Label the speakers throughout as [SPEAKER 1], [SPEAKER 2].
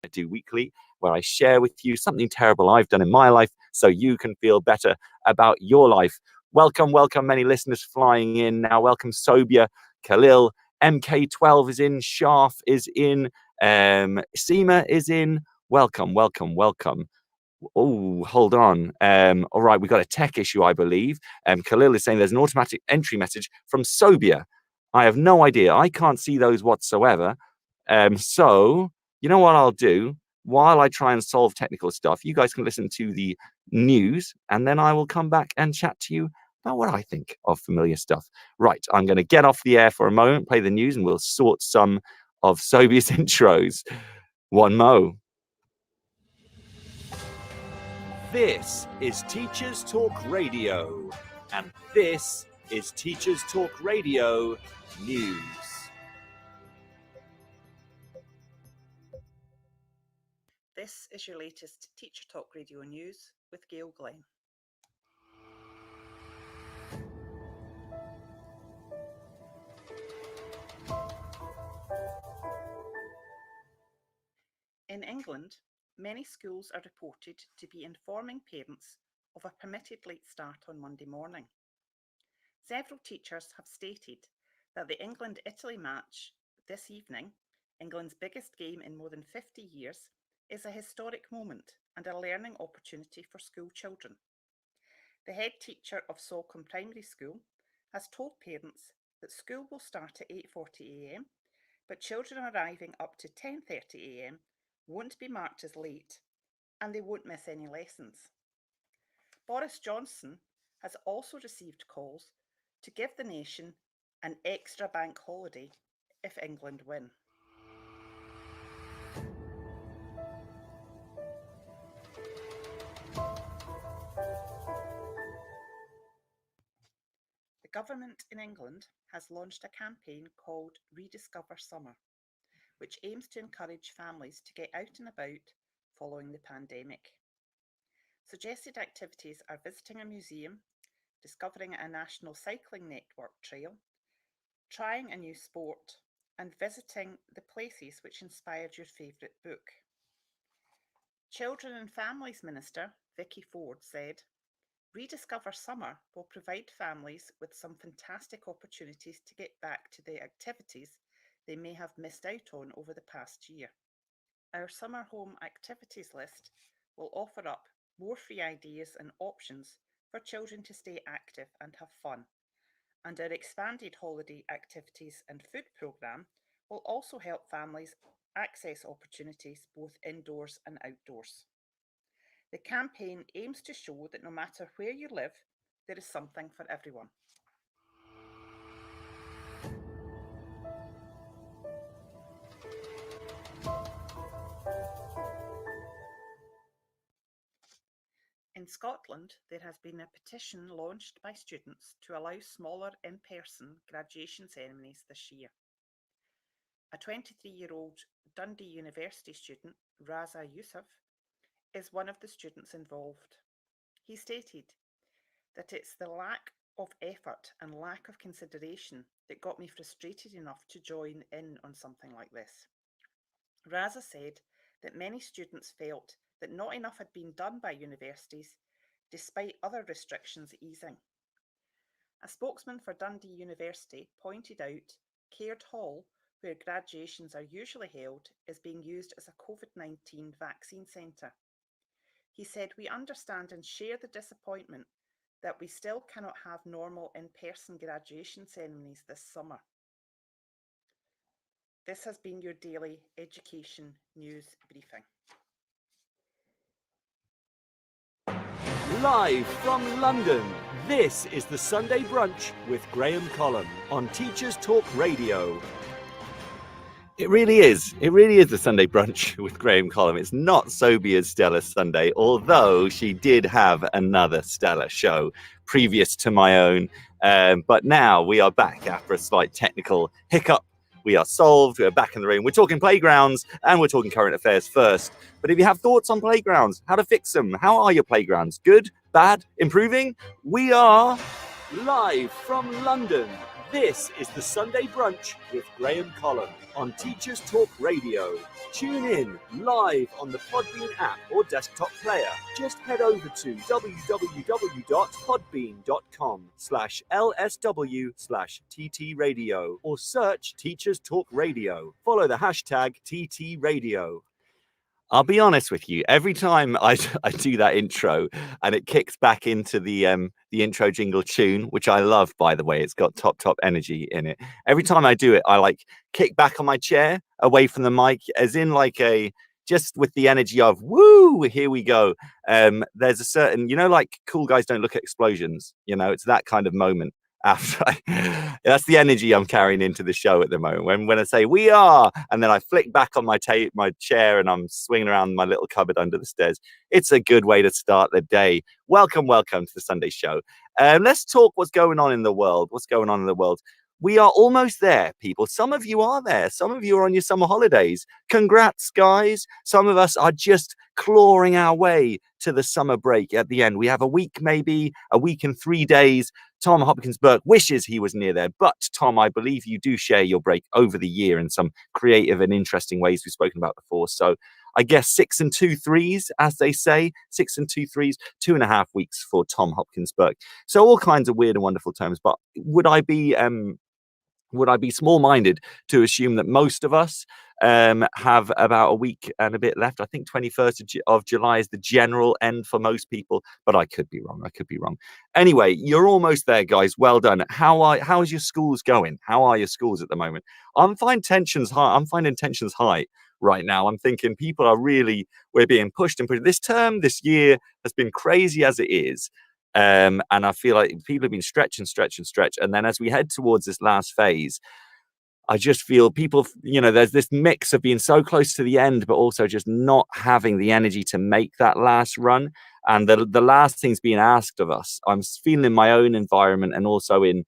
[SPEAKER 1] I do weekly, where I share with you something terrible I've done in my life so you can feel better about your life. Welcome, many listeners flying in now. Welcome, Sobia, Khalil, MK12 is in, Sharf is in, Seema is in. Welcome. Oh, hold on. All right, we've got a tech issue, I believe. Khalil is saying there's an automatic entry message from Sobia. I have no idea. I can't see those whatsoever. So, you know what I'll do? While I try and solve technical stuff, you guys can listen to the news, and then I will come back and chat to you about what I think of familiar stuff. Right, I'm going to get off the air for a moment, play the news, and we'll sort some of Sobia's intros. One mo. This is Teachers Talk Radio, and this is Teachers Talk Radio News.
[SPEAKER 2] This is your latest Teacher Talk Radio News with Gail Glenn. In England, many schools are reported to be informing parents of a permitted late start on Monday morning. Several teachers have stated that the England-Italy match this evening, England's biggest game in more than 50 years, is a historic moment and a learning opportunity for school children. The head teacher of Columb Primary School has told parents that school will start at 8:40 a.m, but children arriving up to 10:30 a.m. won't be marked as late, and they won't miss any lessons. Boris Johnson has also received calls to give the nation an extra bank holiday if England win. The government in England has launched a campaign called Rediscover Summer, which aims to encourage families to get out and about following the pandemic. Suggested activities are visiting a museum, discovering a national cycling network trail, trying a new sport, and visiting the places which inspired your favourite book. Children and Families Minister Vicky Ford said, "Rediscover Summer will provide families with some fantastic opportunities to get back to the activities they may have missed out on over the past year. Our summer home activities list will offer up more free ideas and options for children to stay active and have fun, and our expanded holiday activities and food programme will also help families access opportunities both indoors and outdoors." The campaign aims to show that no matter where you live, there is something for everyone. In Scotland, there has been a petition launched by students to allow smaller in-person graduation ceremonies this year. A 23-year-old Dundee University student, Raza Yusuf, is one of the students involved. He stated that it's the lack of effort and lack of consideration that got me frustrated enough to join in on something like this. Raza said that many students felt that not enough had been done by universities, despite other restrictions easing. A spokesman for Dundee University pointed out Caird Hall, where graduations are usually held, is being used as a COVID-19 vaccine centre. He said, "We understand and share the disappointment that we still cannot have normal in-person graduation ceremonies this summer." This has been your daily education news briefing.
[SPEAKER 1] Live from London, this is the Sunday Brunch with Graham Columb on Teachers Talk Radio. It really is the Sunday Brunch with Graham Columb. It's not Sobia's stellar Sunday, although she did have another stellar show previous to my own. But now we are back after a slight technical hiccup. We are solved. We're back in the room. We're talking playgrounds and we're talking current affairs first. But if you have thoughts on playgrounds, how to fix them, how are your playgrounds? Good, bad, improving? We are live from London. This is the Sunday Brunch with Graham Columb on Teachers Talk Radio. Tune in live on the Podbean app or desktop player. Just head over to www.podbean.com/LSW/TT Radio or search Teachers Talk Radio. Follow the hashtag TT Radio. I'll be honest with you. Every time I do that intro and it kicks back into the intro jingle tune, which I love, by the way, it's got top energy in it. Every time I do it, I like kick back on my chair away from the mic, as in like just with the energy of woo, here we go. There's a certain, like Cool Guys Don't Look at Explosions. It's that kind of moment. That's the energy I'm carrying into the show at the moment. When I say we are, and then I flick back on my chair and I'm swinging around my little cupboard under the stairs. It's a good way to start the day. Welcome to the Sunday show. Let's talk what's going on in the world. We are almost there, people. Some of you are there. Some of you are on your summer holidays. Congrats, guys. Some of us are just clawing our way to the summer break at the end. We have a week, maybe a week and 3 days. Tom Hopkins Burke wishes he was near there. But Tom, I believe you do share your break over the year in some creative and interesting ways we've spoken about before. So I guess 6 and 2 threes, as they say, 6 and 2 threes, 2.5 weeks for Tom Hopkins Burke. So all kinds of weird and wonderful terms. But would I be small-minded to assume that most of us have about a week and a bit left? I think 21st of July is the general end for most people, but I could be wrong. Anyway, you're almost there, guys. Well done. How's your schools going? How are your schools at the moment? I'm finding tensions high right now. I'm thinking we're being pushed and pushed. This year has been crazy as it is. And I feel like people have been stretch. And then as we head towards this last phase, I just feel people, there's this mix of being so close to the end, but also just not having the energy to make that last run. And the last things being asked of us, I'm feeling in my own environment and also in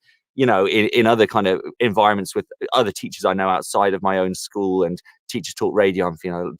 [SPEAKER 1] other kind of environments with other teachers I know outside of my own school and Teachers Talk Radio. I'm feeling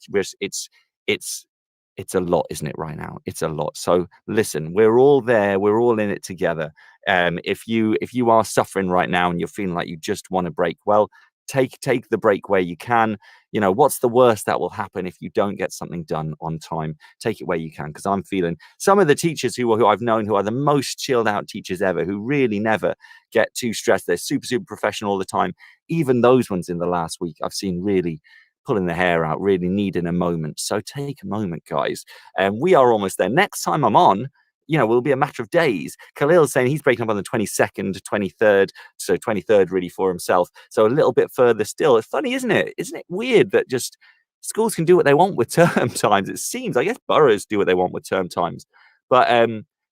[SPEAKER 1] it's a lot, isn't it, right now? It's a lot. So listen, we're all there. We're all in it together. If you are suffering right now and you're feeling like you just want a break, well, take the break where you can. What's the worst that will happen if you don't get something done on time? Take it where you can, because I'm feeling some of the teachers who I've known who are the most chilled out teachers ever, who really never get too stressed. They're super professional all the time. Even those ones in the last week I've seen really pulling the hair out, really needing a moment. So take a moment, guys. We are almost there. Next time I'm on, will be a matter of days. Khalil's saying he's breaking up on the 22nd, 23rd, so 23rd really for himself. So a little bit further still. It's funny, isn't it? Isn't it weird that just schools can do what they want with term times? It seems, I guess boroughs do what they want with term times. But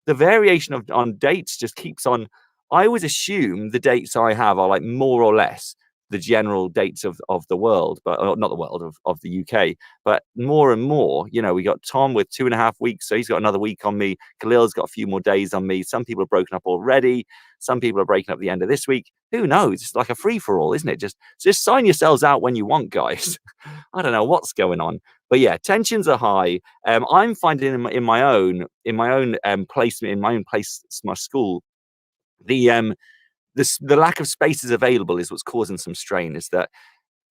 [SPEAKER 1] the variation on dates just keeps on. I always assume the dates I have are like more or less the general dates of the world, but not the world, of the UK, but more and more, we got Tom with 2.5 weeks, so he's got another week on me. Khalil's got a few more days on me. Some people are broken up already. Some people are breaking up at the end of this week. Who knows? It's like a free-for-all, isn't it? Just sign yourselves out when you want, guys. I don't know what's going on, but yeah, tensions are high. I'm finding in my own placement, in my own place, my school, the lack of spaces available is what's causing some strain. Is that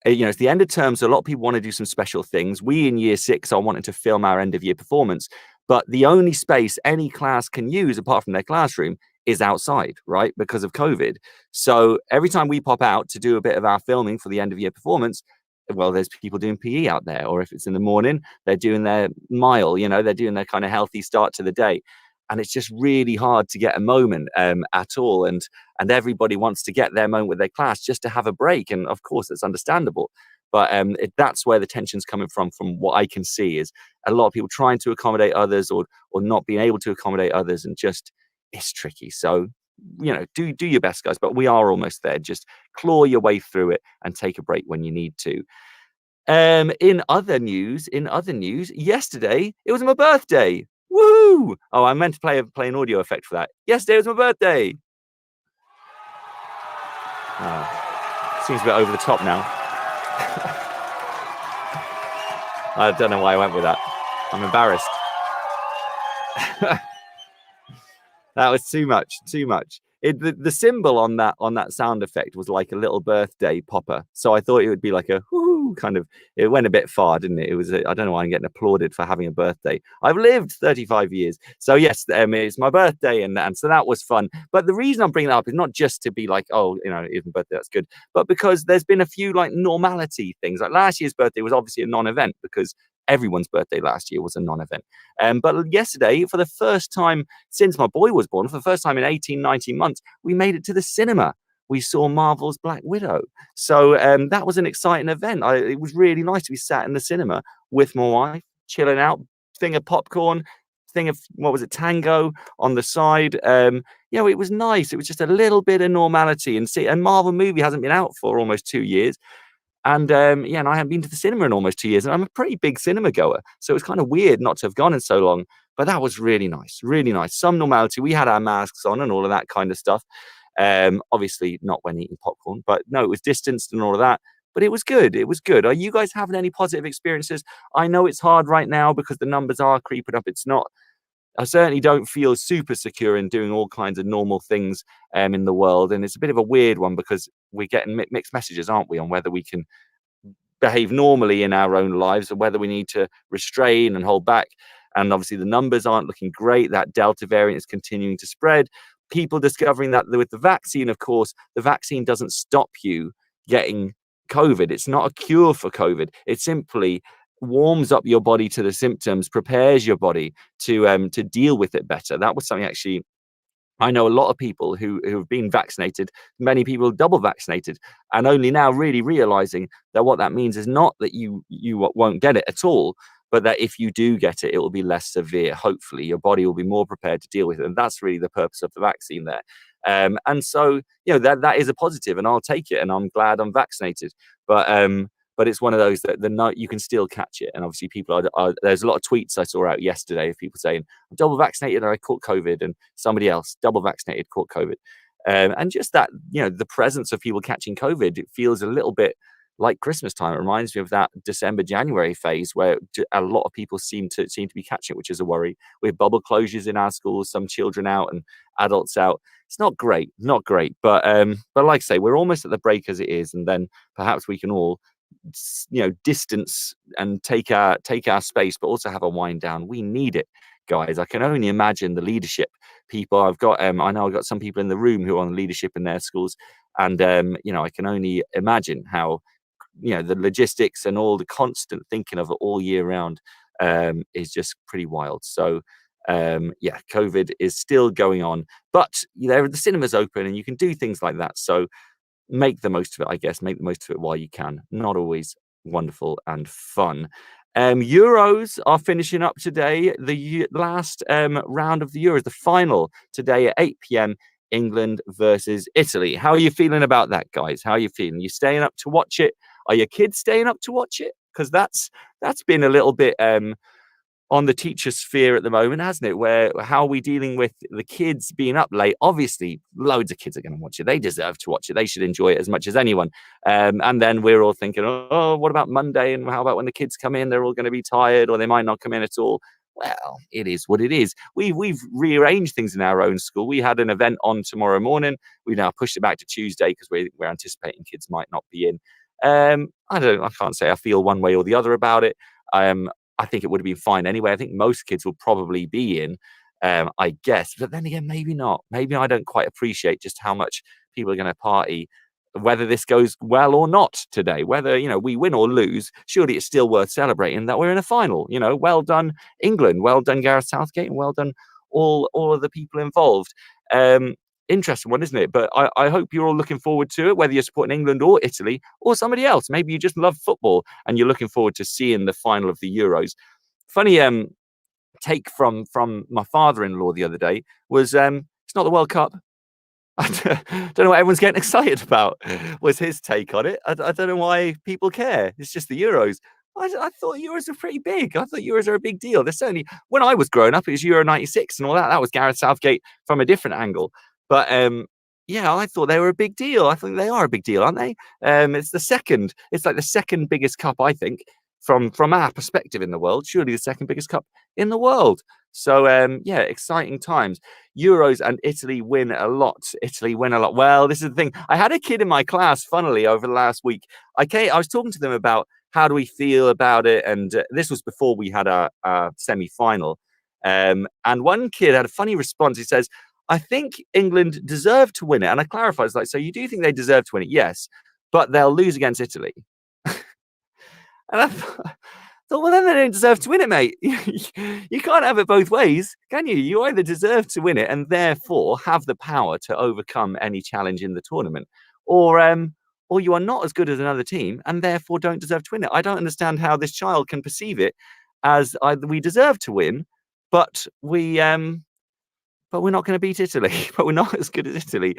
[SPEAKER 1] it's the end of term, so a lot of people want to do some special things. We in year 6 are wanting to film our end of year performance, but the only space any class can use apart from their classroom is outside, right? Because of COVID. So every time we pop out to do a bit of our filming for the end of year performance, well, there's people doing PE out there, or if it's in the morning, they're doing their mile, they're doing their kind of healthy start to the day. And it's just really hard to get a moment at all. And everybody wants to get their moment with their class just to have a break. And of course, it's understandable. But that's where the tension's coming from what I can see, is a lot of people trying to accommodate others or not being able to accommodate others. And just, it's tricky. So, do your best, guys. But we are almost there. Just claw your way through it and take a break when you need to. In other news, yesterday, it was my birthday. Woo! Oh, I meant to play an audio effect for that. Yesterday was my birthday. Oh, seems a bit over the top now. I don't know why I went with that. I'm embarrassed. That was too much. the symbol on that sound effect was like a little birthday popper. So I thought it would be like a whoo kind of. It went a bit far, didn't it? It was. I don't know why I'm getting applauded for having a birthday. I've lived 35 years, so yes, it's my birthday, and so that was fun. But the reason I'm bringing that up is not just to be like, oh, even birthday, that's good, but because there's been a few like normality things. Like last year's birthday was obviously a non-event because everyone's birthday last year was a non-event. But yesterday, for the first time since my boy was born, for the first time in 18, 19 months, we made it to the cinema. We saw Marvel's Black Widow. So that was an exciting event. It was really nice to be sat in the cinema with my wife, chilling out, thing of popcorn, thing of, what was it, Tango on the side. It was nice. It was just a little bit of normality. And Marvel movie hasn't been out for almost 2 years. And and I haven't been to the cinema in almost 2 years, and I'm a pretty big cinema goer, so it was kind of weird not to have gone in so long. But that was really nice, really nice. Some normality. We had our masks on and all of that kind of stuff. Obviously not when eating popcorn, but no, it was distanced and all of that. But it was good. It was good. Are you guys having any positive experiences? I know it's hard right now because the numbers are creeping up. It's not. I certainly don't feel super secure in doing all kinds of normal things in the world, and it's a bit of a weird one because we're getting mixed messages, aren't we, on whether we can behave normally in our own lives or whether we need to restrain and hold back. And obviously the numbers aren't looking great. That Delta variant is continuing to spread. People discovering that with the vaccine, of course, the vaccine doesn't stop you getting COVID. It's not a cure for COVID. It simply warms up your body to the symptoms, prepares your body to deal with it better. That was something actually I know a lot of people who have been vaccinated, many people double vaccinated, and only now really realizing that what that means is not that you won't get it at all, but that if you do get it, it will be less severe. Hopefully, your body will be more prepared to deal with it, and that's really the purpose of the vaccine there. And so, that is a positive, and I'll take it, and I'm glad I'm vaccinated. But it's one of those that you can still catch it. And obviously people there's a lot of tweets I saw out yesterday of people saying, I'm double vaccinated and I caught COVID, and somebody else double vaccinated caught COVID. And just that, the presence of people catching COVID, it feels a little bit like Christmas time. It reminds me of that December, January phase where a lot of people seem to be catching it, which is a worry. We have bubble closures in our schools, some children out and adults out. It's not great, but like I say, we're almost at the break as it is, and then perhaps we can all distance and take our space, but also have a wind down. We need it, guys. I can only imagine the leadership people I've got. I know I've got some people in the room who are on leadership in their schools, and I can only imagine how the logistics and all the constant thinking of it all year round is just pretty wild. So COVID is still going on, but the cinema's open and you can do things like that. So make the most of it, I guess. Make the most of it while you can. Not always wonderful and fun. Euros are finishing up today. The last round of the Euros, the final today at 8 p.m. England versus Italy. How are you feeling about that, guys? How are you feeling? You staying up to watch it? Are your kids staying up to watch it? Because that's been a little bit on the teacher sphere at the moment, hasn't it? How are we dealing with the kids being up late? Obviously, loads of kids are going to watch it. They deserve to watch it. They should enjoy it as much as anyone. And then we're all thinking, oh, what about Monday? And how about when the kids come in? They're all going to be tired, or they might not come in at all. Well, it is what it is. We've rearranged things in our own school. We had an event on tomorrow morning. We now pushed it back to Tuesday because we're anticipating kids might not be in. I can't say I feel one way or the other about it. I think it would have been fine anyway. I think most kids will probably be in, I guess. But then again, maybe not. Maybe I don't quite appreciate just how much people are going to party, whether this goes well or not today. Whether, we win or lose, surely it's still worth celebrating that we're in a final. Well done, England. Well done, Gareth Southgate. And well done, all of the people involved. Interesting one, isn't it? But I hope you're all looking forward to it, whether you're supporting England or Italy or somebody else. Maybe you just love football and you're looking forward to seeing the final of the Euros. Funny take from my father-in-law the other day was it's not the World Cup. I don't know what everyone's getting excited about, was his take on it. I don't know why people care. It's just the Euros. I thought Euros are pretty big. I thought Euros are a big deal. They're certainly, when I was growing up, it was Euro 96 and all that. That was Gareth Southgate from a different angle. But I thought they were a big deal. I think they are a big deal, aren't they? It's like the second biggest cup, I think, from our perspective in the world. Surely the second biggest cup in the world. So yeah, exciting times. Euros and Italy win a lot. Italy win a lot. Well, this is the thing. I had a kid in my class, funnily, over the last week. I was talking to them about how do we feel about it, and this was before we had our semi-final. And one kid had a funny response. He says, I think England deserve to win it. And I clarified, it's like, so you do think they deserve to win it? Yes, but they'll lose against Italy. And I thought, well, then they don't deserve to win it, mate. You can't have it both ways, can you? You either deserve to win it and therefore have the power to overcome any challenge in the tournament, or you are not as good as another team and therefore don't deserve to win it. I don't understand how this child can perceive it as either we deserve to win, but we're not going to beat Italy, but we're not as good as Italy.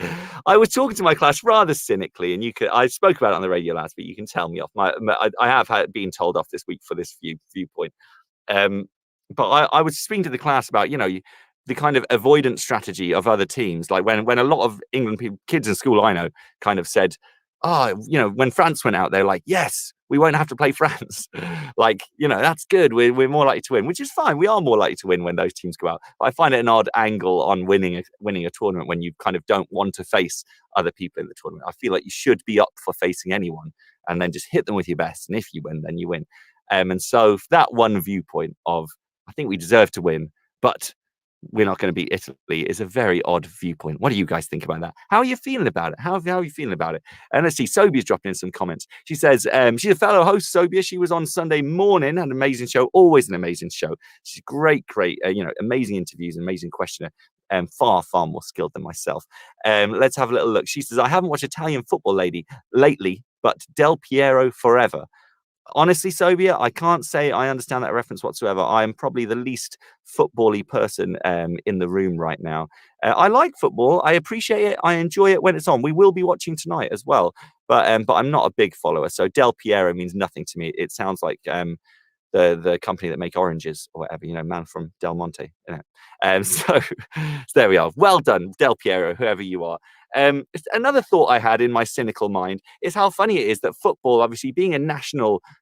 [SPEAKER 1] I was talking to my class rather cynically, and I spoke about it on the radio last week. You can tell me off. I have been told off this week for this viewpoint. But I was speaking to the class about, the kind of avoidance strategy of other teams. Like when a lot of England kids in school I know kind of said, when France went out, they're like, yes, we won't have to play France. Like, that's good. We're more likely to win, which is fine. We are more likely to win when those teams go out. But I find it an odd angle on winning a tournament when you kind of don't want to face other people in the tournament. I feel like you should be up for facing anyone and then just hit them with your best. And if you win, then you win. And so that one viewpoint of, I think we deserve to win, but we're not going to beat Italy is a very odd viewpoint. What do you guys think about that? How are you feeling about it? How are you feeling about it? And let's see, Sobia's dropping in some comments. She says she's a fellow host, Sobia. She was on Sunday morning, had an amazing show, always an amazing show. She's great, amazing interviews, amazing questioner. Far more skilled than myself. Let's have a little look. She says, I haven't watched Italian football lately, but Del Piero forever. Honestly, Sobia, I can't say I understand that reference whatsoever. I am probably the least football-y person in the room right now. I like football. I appreciate it. I enjoy it when it's on. We will be watching tonight as well. But I'm not a big follower. So Del Piero means nothing to me. It sounds like the company that make oranges or whatever, man from Del Monte. So there we are. Well done, Del Piero, whoever you are. Another thought I had in my cynical mind is how funny it is that football, obviously being a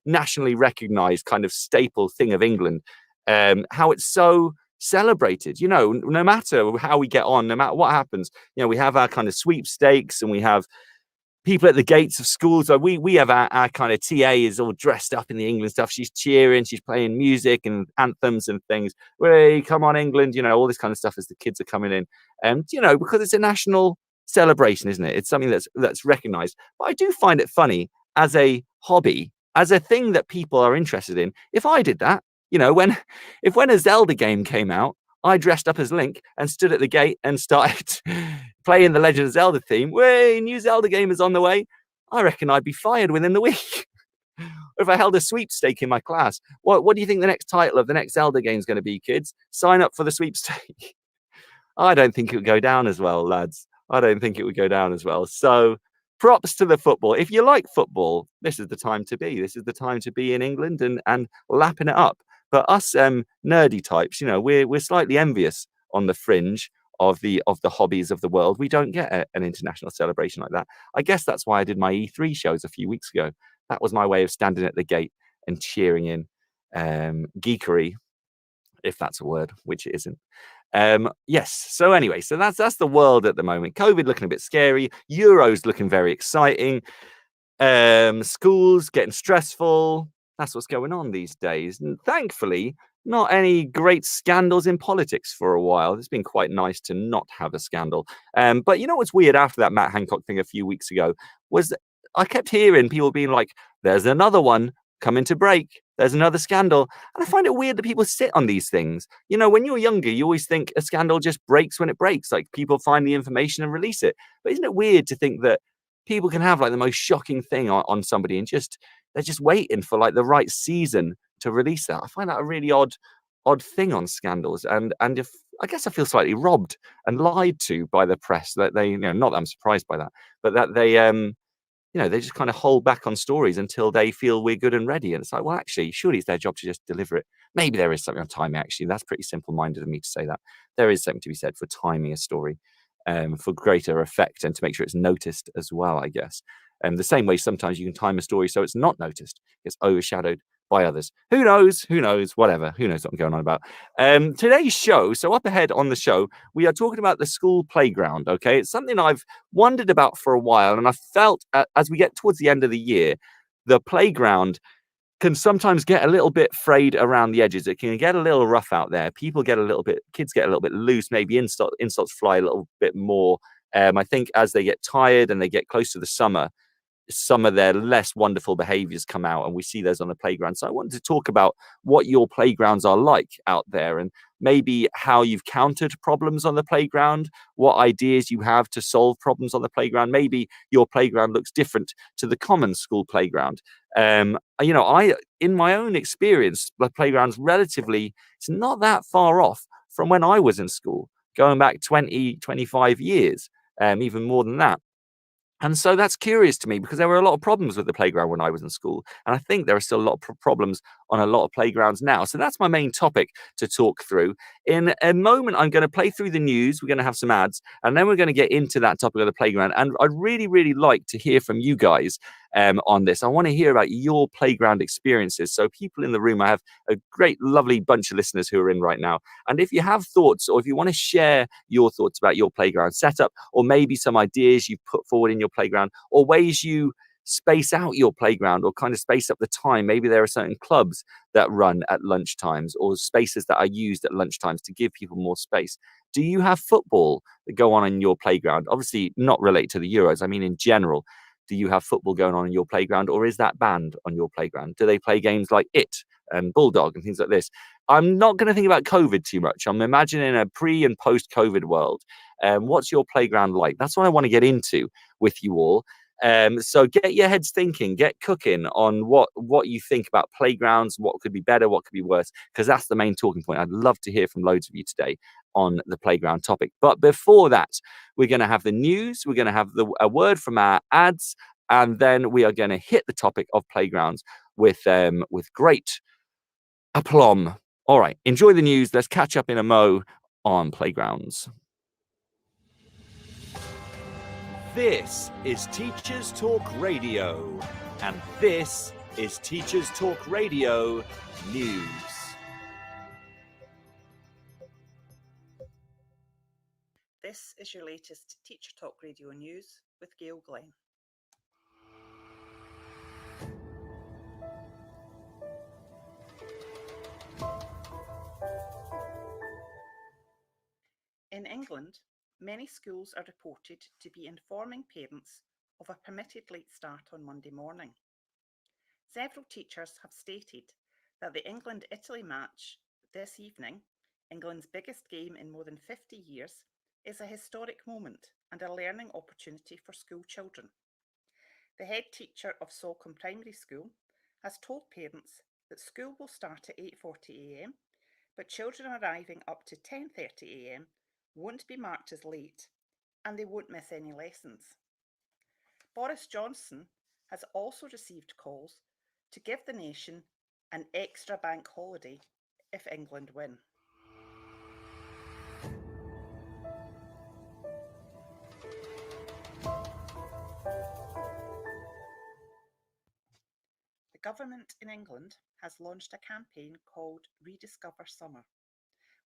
[SPEAKER 1] nationally recognized kind of staple thing of England, how it's so celebrated, no matter how we get on, no matter what happens, we have our kind of sweepstakes and we have people at the gates of schools. So we have our kind of TA is all dressed up in the England stuff. She's cheering, she's playing music and anthems and things. Hey, come on, England, all this kind of stuff as the kids are coming in. And, because it's a national celebration, isn't it? It's something that's recognized. But I do find it funny as a hobby, as a thing that people are interested in. If I did that, when a Zelda game came out, I dressed up as Link and stood at the gate and started playing the Legend of Zelda theme. Way, new Zelda game is on the way. I reckon I'd be fired within the week. Or if I held a sweepstake in my class. What do you think the next title of the next Zelda game is going to be, kids? Sign up for the sweepstake. I don't think it would go down as well, lads. I don't think it would go down as well. So props to the football. If you like football, this is the time to be. This is the time to be in England and lapping it up. But us nerdy types, we're slightly envious on the fringe of the hobbies of the world. We don't get an international celebration like that. I guess that's why I did my E3 shows a few weeks ago. That was my way of standing at the gate and cheering in geekery, if that's a word, which it isn't. Yes. So anyway, so that's the world at the moment. COVID looking a bit scary. Euros looking very exciting. Schools getting stressful. That's what's going on these days. And thankfully, not any great scandals in politics for a while. It's been quite nice to not have a scandal. But what's weird after that Matt Hancock thing a few weeks ago was that I kept hearing people being like, there's another one coming to break. There's another scandal. And I find it weird that people sit on these things. When you're younger, you always think a scandal just breaks when it breaks. Like people find the information and release it. But isn't it weird to think that people can have like the most shocking thing on somebody and they're just waiting for like the right season to release that? I find that a really odd thing on scandals. And if I guess I feel slightly robbed and lied to by the press that they, not that I'm surprised by that, but that they they just kind of hold back on stories until they feel we're good and ready. And it's like, well, actually, surely it's their job to just deliver it. Maybe there is something on timing, actually. That's pretty simple-minded of me to say that. There is something to be said for timing a story for greater effect and to make sure it's noticed as well, I guess. The same way sometimes you can time a story so it's not noticed. It's overshadowed by others. Who knows? Who knows? Whatever. Who knows what I'm going on about? Today's show, so up ahead on the show, we are talking about the school playground, okay? It's something I've wondered about for a while, and I felt as we get towards the end of the year, the playground can sometimes get a little bit frayed around the edges. It can get a little rough out there. Kids get a little bit loose. Maybe insults fly a little bit more. I think as they get tired and they get close to the summer, some of their less wonderful behaviors come out, and we see those on the playground. So I wanted to talk about what your playgrounds are like out there, and maybe how you've countered problems on the playground, what ideas you have to solve problems on the playground. Maybe your playground looks different to the common school playground. In my own experience, the playground's it's not that far off from when I was in school, going back 20, 25 years, even more than that. And so that's curious to me, because there were a lot of problems with the playground when I was in school. And I think there are still a lot of problems on a lot of playgrounds now. So that's my main topic to talk through. In a moment, I'm going to play through the news. We're going to have some ads, and then we're going to get into that topic of the playground. And I'd really, really like to hear from you guys on this. I want to hear about your playground experiences. So people in the room, I have a great, lovely bunch of listeners who are in right now. And if you have thoughts, or if you want to share your thoughts about your playground setup, or maybe some ideas you've put forward in your playground, or ways you space out your playground, or kind of space up the time. Maybe there are certain clubs that run at lunchtimes, or spaces that are used at lunchtimes to give people more space. Do you have football that go on in your playground? Obviously not related to the Euros. I mean, in general, do you have football going on in your playground, or is that banned on your playground? Do they play games like It and Bulldog and things like this? I'm not going to think about COVID too much. I'm imagining a pre and post COVID world. What's your playground like? That's what I want to get into with you all. So get your heads thinking, get cooking on what you think about playgrounds, what could be better, what could be worse, because that's the main talking point. I'd love to hear from loads of you today on the playground topic. But before that, we're going to have the news, we're going to have a word from our ads, and then we are going to hit the topic of playgrounds with great aplomb. All right, enjoy the news. Let's catch up in a mo on playgrounds.
[SPEAKER 3] This is Teachers Talk Radio, and this is Teachers Talk Radio News.
[SPEAKER 2] This is your latest Teacher Talk Radio News with Gail Glenn. In England, many schools are reported to be informing parents of a permitted late start on Monday morning. Several teachers have stated that the England-Italy match this evening, England's biggest game in more than 50 years, is a historic moment and a learning opportunity for school children. The head teacher of Columb Primary School has told parents that school will start at 8:40 a.m, but children arriving up to 10:30 a.m. won't be marked as late, and they won't miss any lessons. Boris Johnson has also received calls to give the nation an extra bank holiday if England win. The government in England has launched a campaign called Rediscover Summer,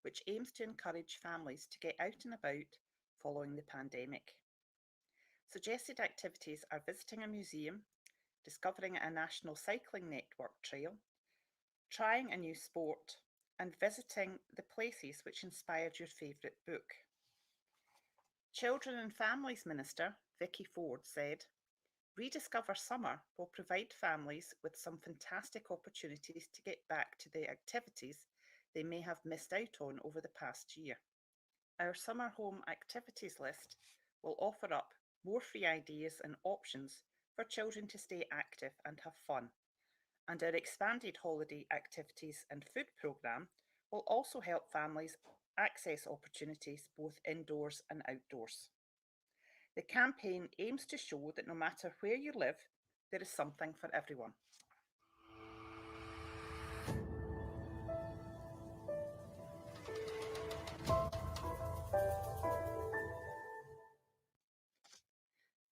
[SPEAKER 2] which aims to encourage families to get out and about following the pandemic. Suggested activities are visiting a museum, discovering a national cycling network trail, trying a new sport, and visiting the places which inspired your favourite book. Children and Families Minister Vicky Ford said, "Rediscover Summer will provide families with some fantastic opportunities to get back to the activities they may have missed out on over the past year. Our summer home activities list will offer up more free ideas and options for children to stay active and have fun, and our expanded holiday activities and food programme will also help families access opportunities both indoors and outdoors." The campaign aims to show that no matter where you live, there is something for everyone.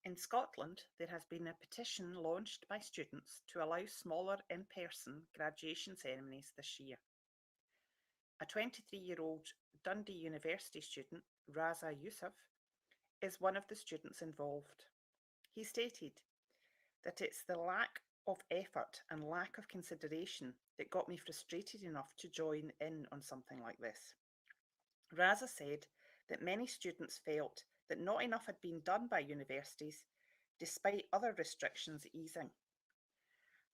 [SPEAKER 2] In Scotland, there has been a petition launched by students to allow smaller in-person graduation ceremonies this year. A 23-year-old Dundee University student, Raza Yusuf, is one of the students involved. He stated that it's the lack of effort and lack of consideration that got me frustrated enough to join in on something like this. Raza said that many students felt that not enough had been done by universities, despite other restrictions easing.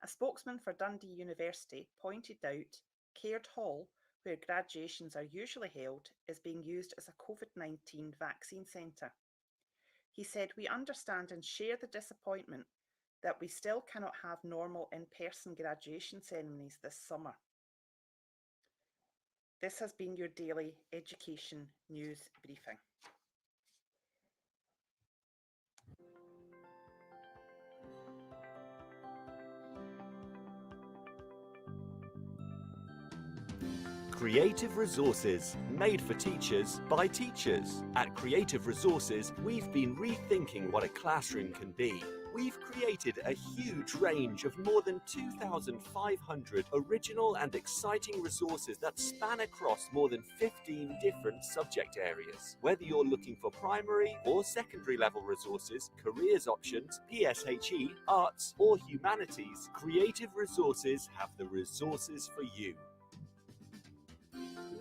[SPEAKER 2] A spokesman for Dundee University pointed out Caird Hall, where graduations are usually held, is being used as a COVID-19 vaccine centre. He said, "We understand and share the disappointment that we still cannot have normal in-person graduation ceremonies this summer." This has been your daily education news briefing.
[SPEAKER 3] Creative Resources, made for teachers by teachers. At Creative Resources, we've been rethinking what a classroom can be. We've created a huge range of more than 2,500 original and exciting resources that span across more than 15 different subject areas. Whether you're looking for primary or secondary level resources, careers options, PSHE, arts or humanities, Creative Resources have the resources for you.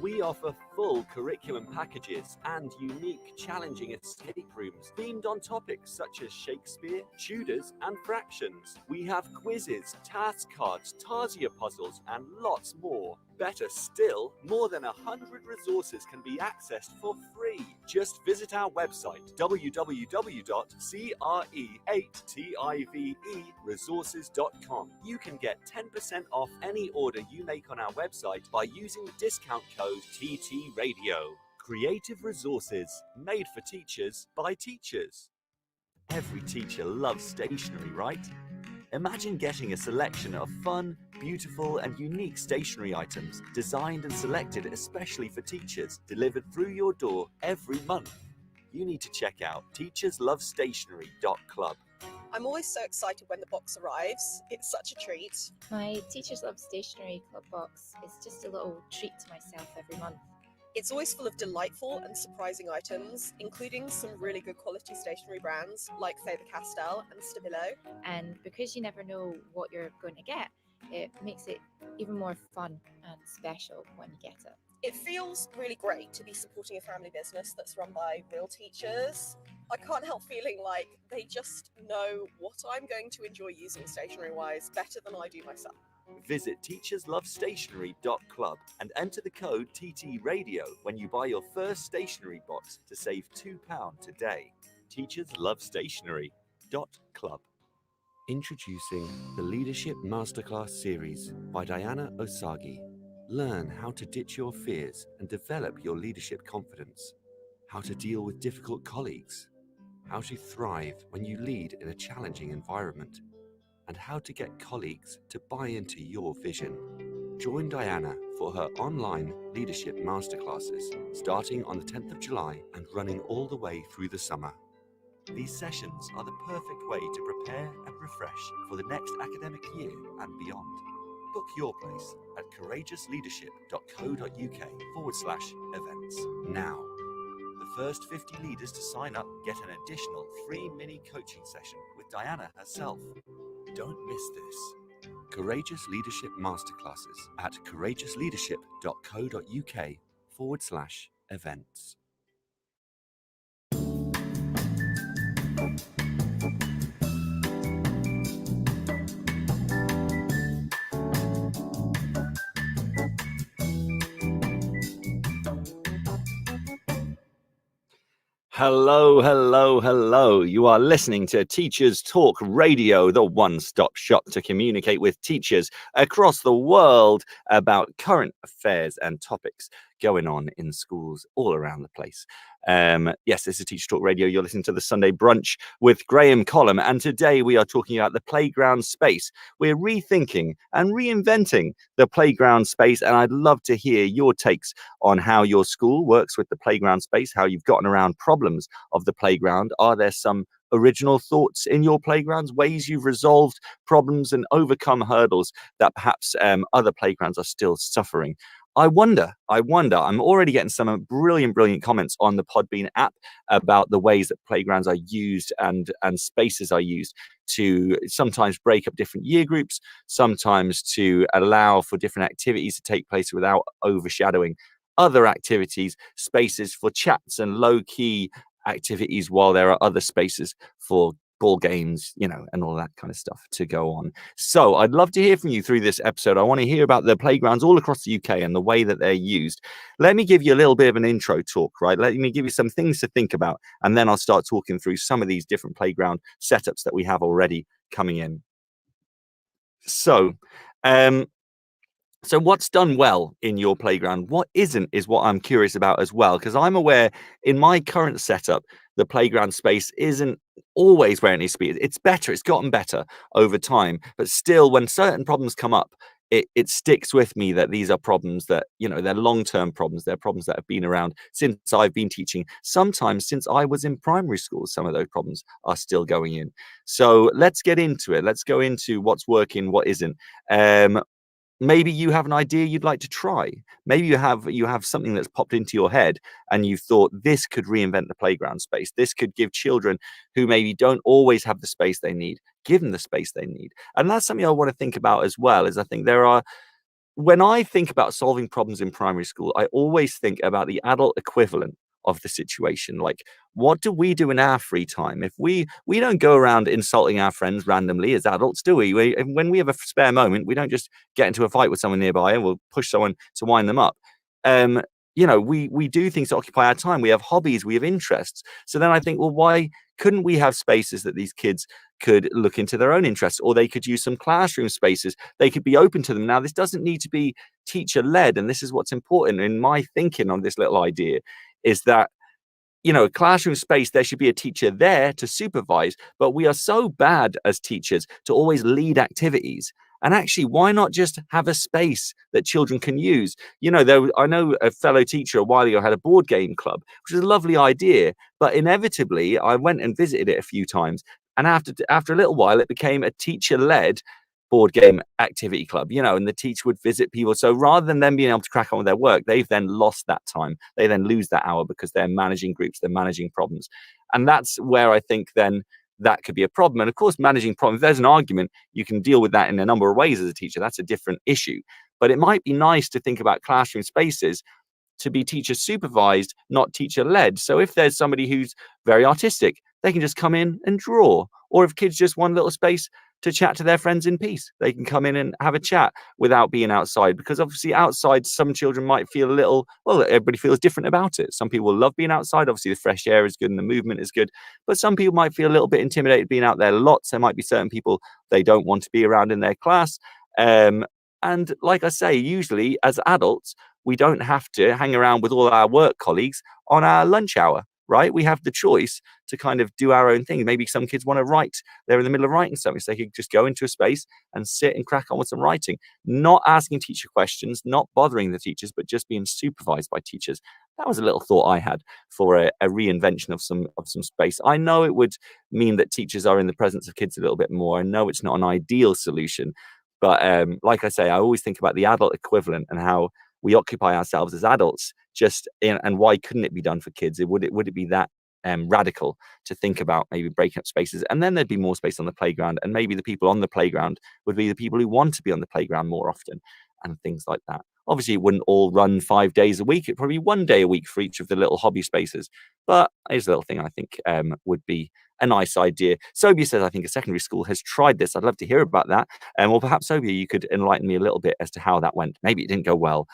[SPEAKER 3] We offer full curriculum packages and unique, challenging escape rooms themed on topics such as Shakespeare, Tudors, and fractions. We have quizzes, task cards, Tarsier puzzles, and lots more. Better still, more than 100 resources can be accessed for free. Just visit our website, www.cre8tiveresources.com. You can get 10% off any order you make on our website by using the discount code TTRadio. Creative Resources, made for teachers by teachers. Every teacher loves stationery, right? Imagine getting a selection of fun, beautiful and unique stationery items designed and selected especially for teachers, delivered through your door every month. You need to check out teacherslovestationery.club.
[SPEAKER 4] I'm always so excited when the box arrives. It's such a treat.
[SPEAKER 5] My Teachers Love Stationery Club box is just a little treat to myself every month.
[SPEAKER 4] It's always full of delightful and surprising items, including some really good quality stationery brands like Faber-Castell and Stabilo.
[SPEAKER 5] And because you never know what you're going to get, it makes it even more fun and special when you get it.
[SPEAKER 4] It feels really great to be supporting a family business that's run by real teachers. I can't help feeling like they just know what I'm going to enjoy using stationery-wise better than I do myself.
[SPEAKER 3] Visit teacherslovestationery.club and enter the code TTRadio when you buy your first stationery box to save £2 today. teacherslovestationery.club. Introducing the Leadership Masterclass series by Diana Osagi. Learn how to ditch your fears and develop your leadership confidence. How to deal with difficult colleagues. How to thrive when you lead in a challenging environment. And how to get colleagues to buy into your vision. Join Diana for her online leadership masterclasses starting on the 10th of July and running all the way through the summer. These sessions are the perfect way to prepare and refresh for the next academic year and beyond. Book your place at courageousleadership.co.uk/events now. The first 50 leaders to sign up get an additional free mini coaching session with Diana herself. Don't miss this. Courageous Leadership Masterclasses at courageousleadership.co.uk/events. Hello, hello, hello. You are listening to Teachers Talk Radio, the one-stop shop to communicate with teachers across the world about current affairs and topics going on in schools all around the place. Yes, this is Teachers Talk Radio. You're listening to the Sunday Brunch with Graham Columb, and today we are talking about the playground space. We're rethinking and reinventing the playground space, and I'd love to hear your takes on how your school works with the playground space, how you've gotten around problems of the playground. Are there some
[SPEAKER 1] original thoughts in your playgrounds, ways you've resolved problems and overcome hurdles that perhaps other playgrounds are still suffering. I wonder, I'm already getting some brilliant comments on the Podbean app about the ways that playgrounds are used and spaces are used to sometimes break up different year groups, sometimes to allow for different activities to take place without overshadowing other activities, spaces for chats and low-key activities, while there are other spaces for ball games, you know, and all that kind of stuff to go on. So I'd love to hear from you through this episode. I want to hear about the playgrounds all across the UK and the way that they're used. Let me give you a little bit of an intro talk, right? Let me give you some things to think about, and then I'll start talking through some of these different playground setups that we have already coming in. So what's done well in your playground? What isn't is what I'm curious about as well, because I'm aware in my current setup, the playground space isn't always where it needs to be. It's better. It's gotten better over time. But still, when certain problems come up, it sticks with me that these are problems that, you know, they're long-term problems. They're problems that have been around since I've been teaching. Sometimes since I was in primary school, some of those problems are still going in. So let's get into it. Let's go into what's working, what isn't. Maybe you have an idea you'd like to try. Maybe you have something that's popped into your head and you've thought this could reinvent the playground space. This could give children who maybe don't always have the space they need, give them the space they need. And that's something I want to think about as well, is I think when I think about solving problems in primary school, I always think about the adult equivalent of the situation. Like, what do we do in our free time? If we don't go around insulting our friends randomly as adults, do we? When we have a spare moment, we don't just get into a fight with someone nearby and we'll push someone to wind them up. You know, we do things to occupy our time. We have hobbies, we have interests. So then I think, well, why couldn't we have spaces that these kids could look into their own interests, or they could use some classroom spaces? They could be open to them. Now, this doesn't need to be teacher led. And this is what's important in my thinking on this little idea, is that, you know, classroom space, there should be a teacher there to supervise, but we are so bad as teachers to always lead activities. And actually, why not just have a space that children can use? You know, I know a fellow teacher a while ago had a board game club, which was a lovely idea, but inevitably I went and visited it a few times. And after a little while, it became a teacher-led board game activity club, you know, and the teacher would visit people. So rather than them being able to crack on with their work, they've then lost that time. They then lose that hour because they're managing groups, they're managing problems. And that's where I think then that could be a problem. And of course, managing problems, if there's an argument, you can deal with that in a number of ways as a teacher. That's a different issue. But it might be nice to think about classroom spaces to be teacher supervised, not teacher led. So if there's somebody who's very artistic, they can just come in and draw. Or if kids just want a little space to chat to their friends in peace, they can come in and have a chat without being outside. Because obviously outside, some children might feel a little, well, everybody feels different about it. Some people love being outside. Obviously the fresh air is good and the movement is good, but some people might feel a little bit intimidated being out there lots. There might be certain people they don't want to be around in their class. And like I say, usually as adults, we don't have to hang around with all our work colleagues on our lunch hour, right? We have the choice to kind of do our own thing. Maybe some kids want to write. They're in the middle of writing something, so they could just go into a space and sit and crack on with some writing, not asking teacher questions, not bothering the teachers, but just being supervised by teachers. That was a little thought I had for a reinvention of some space. I know it would mean that teachers are in the presence of kids a little bit more. I know it's not an ideal solution, but like I say, I always think about the adult equivalent and how we occupy ourselves as adults, and why couldn't it be done for kids? Would it be that radical to think about maybe breaking up spaces, and then there'd be more space on the playground, and maybe the people on the playground would be the people who want to be on the playground more often, and things like that. Obviously, it wouldn't all run 5 days a week. It'd probably be 1 day a week for each of the little hobby spaces. But here's a little thing I think would be a nice idea. Sobia says, I think a secondary school has tried this. I'd love to hear about that. Well, perhaps, Sobia, you could enlighten me a little bit as to how that went. Maybe it didn't go well.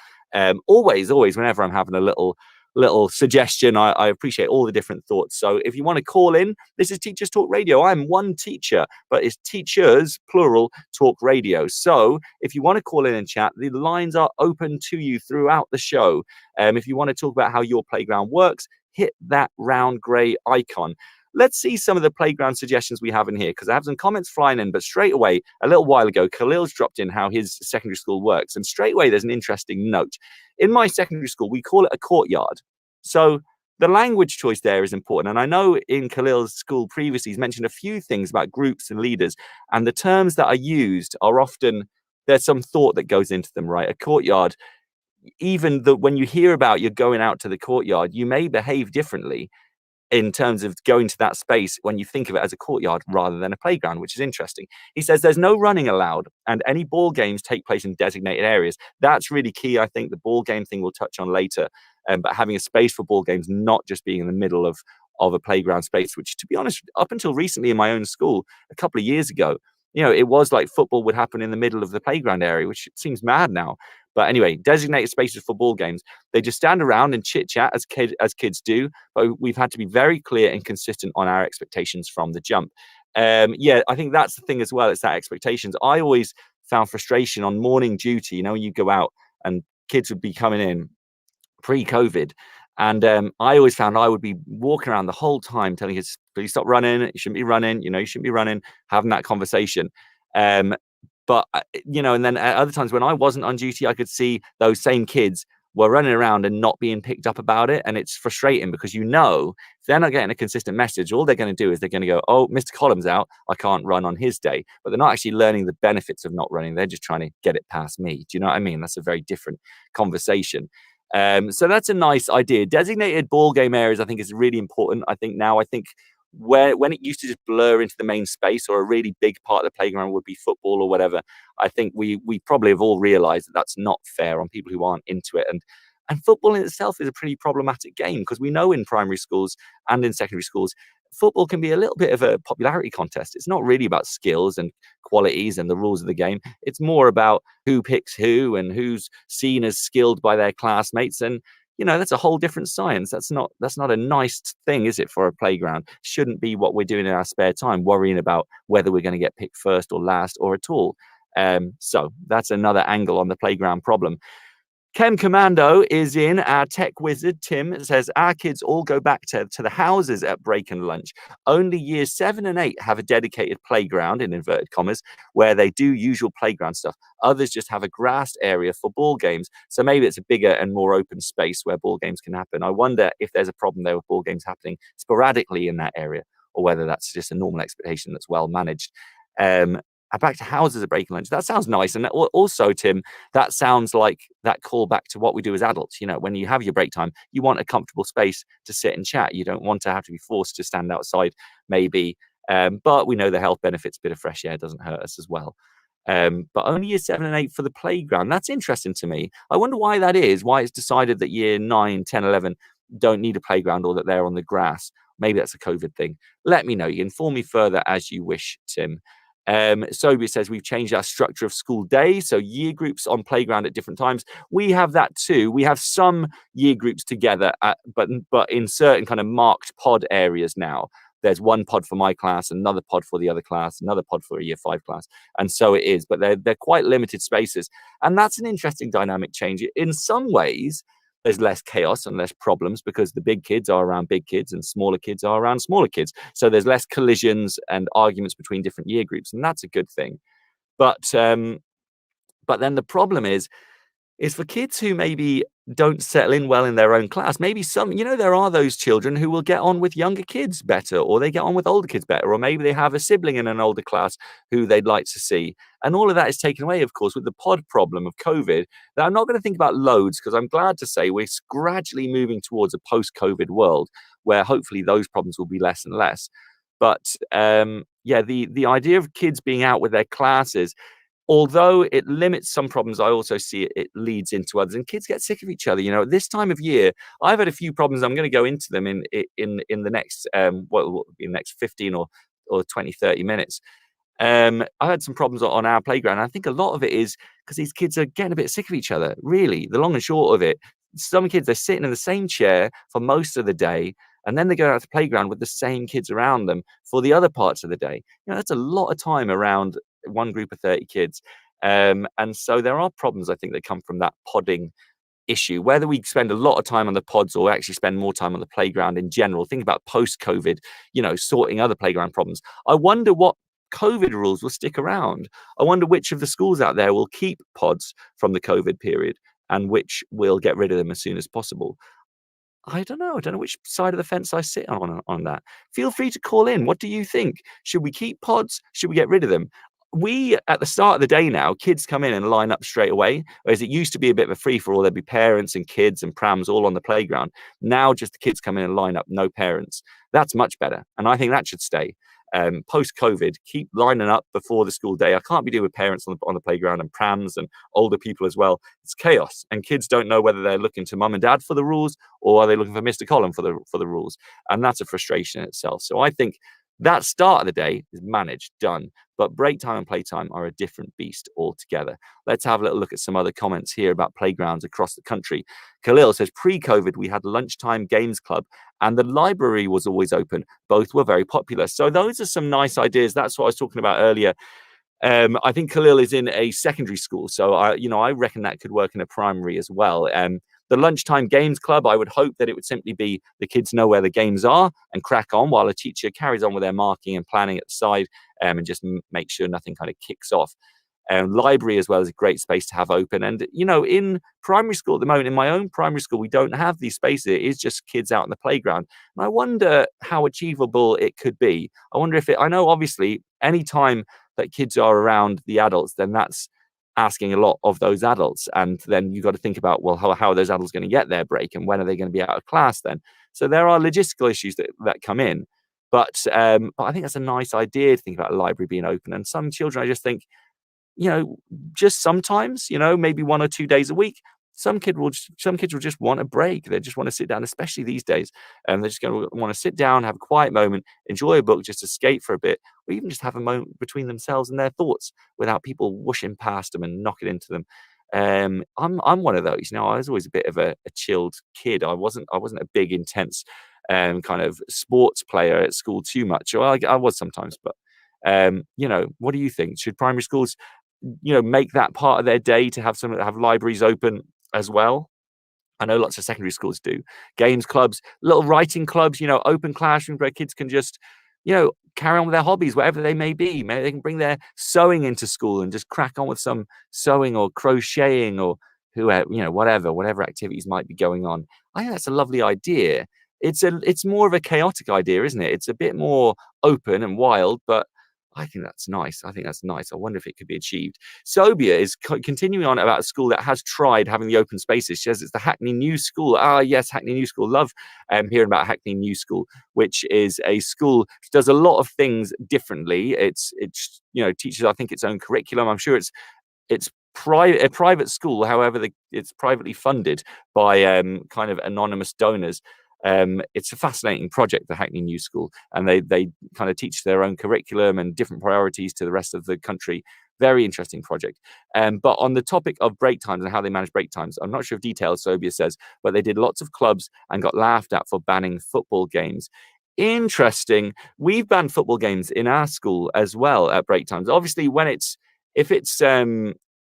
[SPEAKER 1] Always, whenever I'm having a little suggestion, I appreciate all the different thoughts. So if you want to call in, this is Teachers Talk Radio. I'm one teacher, but it's teachers, plural, talk radio. So if you want to call in and chat, the lines are open to you throughout the show. If you want to talk about how your playground works, hit that round grey icon. Let's see some of the playground suggestions we have in here, because I have some comments flying in, but straight away, a little while ago, Khalil's dropped in how his secondary school works. And straight away, there's an interesting note. In my secondary school, we call it a courtyard. So the language choice there is important. And I know in Khalil's school previously, he's mentioned a few things about groups and leaders, and the terms that are used are often, there's some thought that goes into them, right? A courtyard, even when you hear about you're going out to the courtyard, you may behave differently in terms of going to that space when you think of it as a courtyard rather than a playground, which is interesting. He says there's no running allowed and any ball games take place in designated areas. That's really key. I think the ball game thing we'll touch on later, but having a space for ball games, not just being in the middle of a playground space, which, to be honest, up until recently in my own school, a couple of years ago, it was like football would happen in the middle of the playground area, which seems mad now. But anyway, designated spaces for ball games. They just stand around and chit chat as kids do. But we've had to be very clear and consistent on our expectations from the jump. I think that's the thing as well. It's that expectations. I always found frustration on morning duty. You go out and kids would be coming in pre-COVID. And I always found I would be walking around the whole time telling kids, please stop running. You shouldn't be running. You shouldn't be running, having that conversation. But, and then at other times when I wasn't on duty, I could see those same kids were running around and not being picked up about it. And it's frustrating because, if they're not getting a consistent message, all they're going to do is they're going to go, oh, Mr. Column's out, I can't run on his day. But they're not actually learning the benefits of not running. They're just trying to get it past me. Do you know what I mean? That's a very different conversation. So that's a nice idea. Designated ball game areas, I think, is really important. I think when it used to just blur into the main space, or a really big part of the playground would be football or whatever, I think we probably have all realized that that's not fair on people who aren't into it. And football in itself is a pretty problematic game, because we know in primary schools and in secondary schools, football can be a little bit of a popularity contest. It's not really about skills and qualities and the rules of the game. It's more about who picks who and who's seen as skilled by their classmates. And that's a whole different science. That's not a nice thing, is it, for a playground? Shouldn't be what we're doing in our spare time, worrying about whether we're going to get picked first or last or at all. So that's another angle on the playground problem. Chem Commando is in. Our tech wizard, Tim, says our kids all go back to the houses at break and lunch. Only years 7 and 8 have a dedicated playground, in inverted commas, where they do usual playground stuff. Others just have a grassed area for ball games. So maybe it's a bigger and more open space where ball games can happen. I wonder if there's a problem there with ball games happening sporadically in that area, or whether that's just a normal expectation that's well managed. Back to houses at break and lunch. That sounds nice. And also, Tim, that sounds like that call back to what we do as adults. When you have your break time, you want a comfortable space to sit and chat. You don't want to have to be forced to stand outside, maybe. But we know the health benefits, a bit of fresh air doesn't hurt us as well. But only year 7 and 8 for the playground. That's interesting to me. I wonder why that is, why it's decided that year 9, 10, 11 don't need a playground, or that they're on the grass. Maybe that's a COVID thing. Let me know. You can inform me further as you wish, Tim. Sobi says we've changed our structure of school day, so year groups on playground at different times. We have that too. We have some year groups together, but in certain kind of marked pod areas now. There's one pod for my class, another pod for the other class, another pod for a year 5 class, and so it is. But they're quite limited spaces, and that's an interesting dynamic change. In some ways, there's less chaos and less problems, because the big kids are around big kids and smaller kids are around smaller kids. So there's less collisions and arguments between different year groups, and that's a good thing. But then the problem is for kids who maybe don't settle in well in their own class. Maybe there are those children who will get on with younger kids better, or they get on with older kids better, or maybe they have a sibling in an older class who they'd like to see. And all of that is taken away, of course, with the pod problem of COVID. Now, I'm not going to think about loads, because I'm glad to say we're gradually moving towards a post-COVID world where hopefully those problems will be less and less. But the idea of kids being out with their classes, although it limits some problems, I also see it leads into others, and kids get sick of each other. At this time of year, I've had a few problems. I'm going to go into them in the next next 15 or 20, 30 minutes. I had some problems on our playground. I think a lot of it is because these kids are getting a bit sick of each other. Really, the long and short of it, some kids are sitting in the same chair for most of the day, and then they go out to the playground with the same kids around them for the other parts of the day. That's a lot of time around one group of 30 kids. And so there are problems, I think, that come from that podding issue. Whether we spend a lot of time on the pods or actually spend more time on the playground in general, think about post-COVID, sorting other playground problems. I wonder what COVID rules will stick around. I wonder which of the schools out there will keep pods from the COVID period and which will get rid of them as soon as possible. I don't know. I don't know which side of the fence I sit on that. Feel free to call in. What do you think? Should we keep pods? Should we get rid of them? We, at the start of the day now, kids come in and line up straight away, whereas it used to be a bit of a free-for-all. There'd be parents and kids and prams all on the playground. Now just the kids come in and line up, no parents. That's much better, and I think that should stay. Post-COVID, keep lining up before the school day. I can't be doing with parents on the playground and prams and older people as well. It's chaos, and kids don't know whether they're looking to mum and dad for the rules or are they looking for Mr. Column for the rules, and that's a frustration in itself. So I think that start of the day is managed, done. But break time and playtime are a different beast altogether. Let's have a little look at some other comments here about playgrounds across the country. Khalil says, pre-COVID, we had lunchtime games club and the library was always open. Both were very popular. So those are some nice ideas. That's what I was talking about earlier. I think Khalil is in a secondary school, so I reckon that could work in a primary as well. The lunchtime games club, I would hope that it would simply be the kids know where the games are and crack on while a teacher carries on with their marking and planning at the side, and just make sure nothing kind of kicks off. Library as well is a great space to have open. And, in primary school at the moment, in my own primary school, we don't have these spaces. It is just kids out on the playground. And I wonder how achievable it could be. I wonder if I know obviously any time that kids are around the adults, then that's asking a lot of those adults. And then you've got to think about, well, how are those adults going to get their break and when are they going to be out of class then? So there are logistical issues that come in. But I think that's a nice idea to think about a library being open. And some children, I just think, just sometimes, maybe 1 or 2 days a week, some kids will just want a break. They just want to sit down, especially these days. And they're just going to want to sit down, have a quiet moment, enjoy a book, just escape for a bit, or even just have a moment between themselves and their thoughts without people whooshing past them and knocking into them. I'm one of those. I was always a bit of a chilled kid. I wasn't a big, intense kind of sports player at school too much. Well, I was sometimes, but what do you think? Should primary schools make that part of their day to have libraries open as well? I know lots of secondary schools do. Games clubs, little writing clubs, open classrooms where kids can just, carry on with their hobbies, whatever they may be. Maybe they can bring their sewing into school and just crack on with some sewing or crocheting or whatever activities might be going on. I think that's a lovely idea. It's more of a chaotic idea, isn't it? It's a bit more open and wild, but I think that's nice. I wonder if it could be achieved. Sobia is continuing on about a school that has tried having the open spaces. She says it's the Hackney New School. Ah, yes, Hackney New School. Love hearing about Hackney New School, which is a school which does a lot of things differently. It's teaches, I think, its own curriculum. I'm sure it's a private school. However, it's privately funded by kind of anonymous donors. It's a fascinating project, the Hackney New School, and they kind of teach their own curriculum and different priorities to the rest of the country. Very interesting project. But on the topic of break times and how they manage break times, I'm not sure of details, Sobia says, but they did lots of clubs and got laughed at for banning football games. Interesting. We've banned football games in our school as well at break times. Obviously,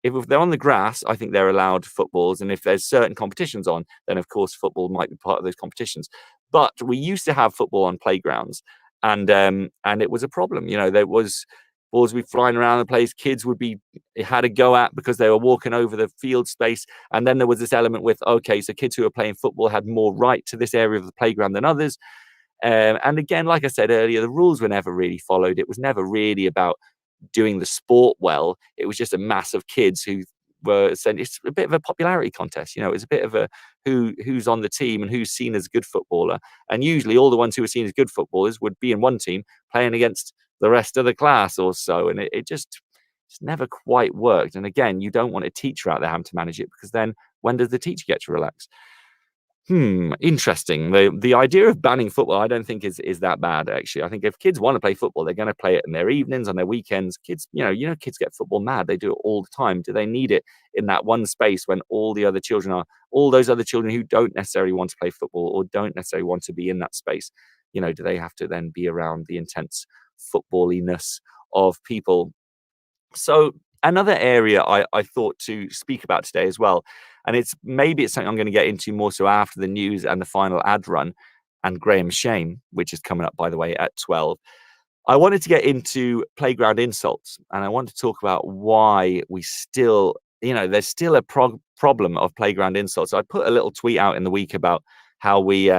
[SPEAKER 1] if they're on the grass, I think they're allowed footballs. And if there's certain competitions on, then of course football might be part of those competitions. But we used to have football on playgrounds, and it was a problem. There was balls would be flying around the place. Kids had a go at because they were walking over the field space. And then there was this element with, okay, so kids who were playing football had more right to this area of the playground than others. And again, like I said earlier, the rules were never really followed. It was never really about doing the sport well. It was just a mass of kids who were saying it's a bit of a popularity contest. It's a bit of a who's on the team and who's seen as a good footballer. And usually all the ones who were seen as good footballers would be in one team playing against the rest of the class or so. And it just never quite worked. And again, you don't want a teacher out there having to manage it, because then when does the teacher get to relax? Interesting. The idea of banning football, I don't think is that bad, actually. I think if kids want to play football, they're going to play it in their evenings, on their weekends. Kids, kids get football mad. They do it all the time. Do they need it in that one space when all those other children who don't necessarily want to play football or don't necessarily want to be in that space? Do they have to then be around the intense footballiness of people? So another area I thought to speak about today as well, and it's something I'm going to get into more so after the news and the final ad run and Graham's Shame, which is coming up, by the way, at 12. I wanted to get into playground insults, and I want to talk about why we still, there's still a problem of playground insults. So I put a little tweet out in the week about how we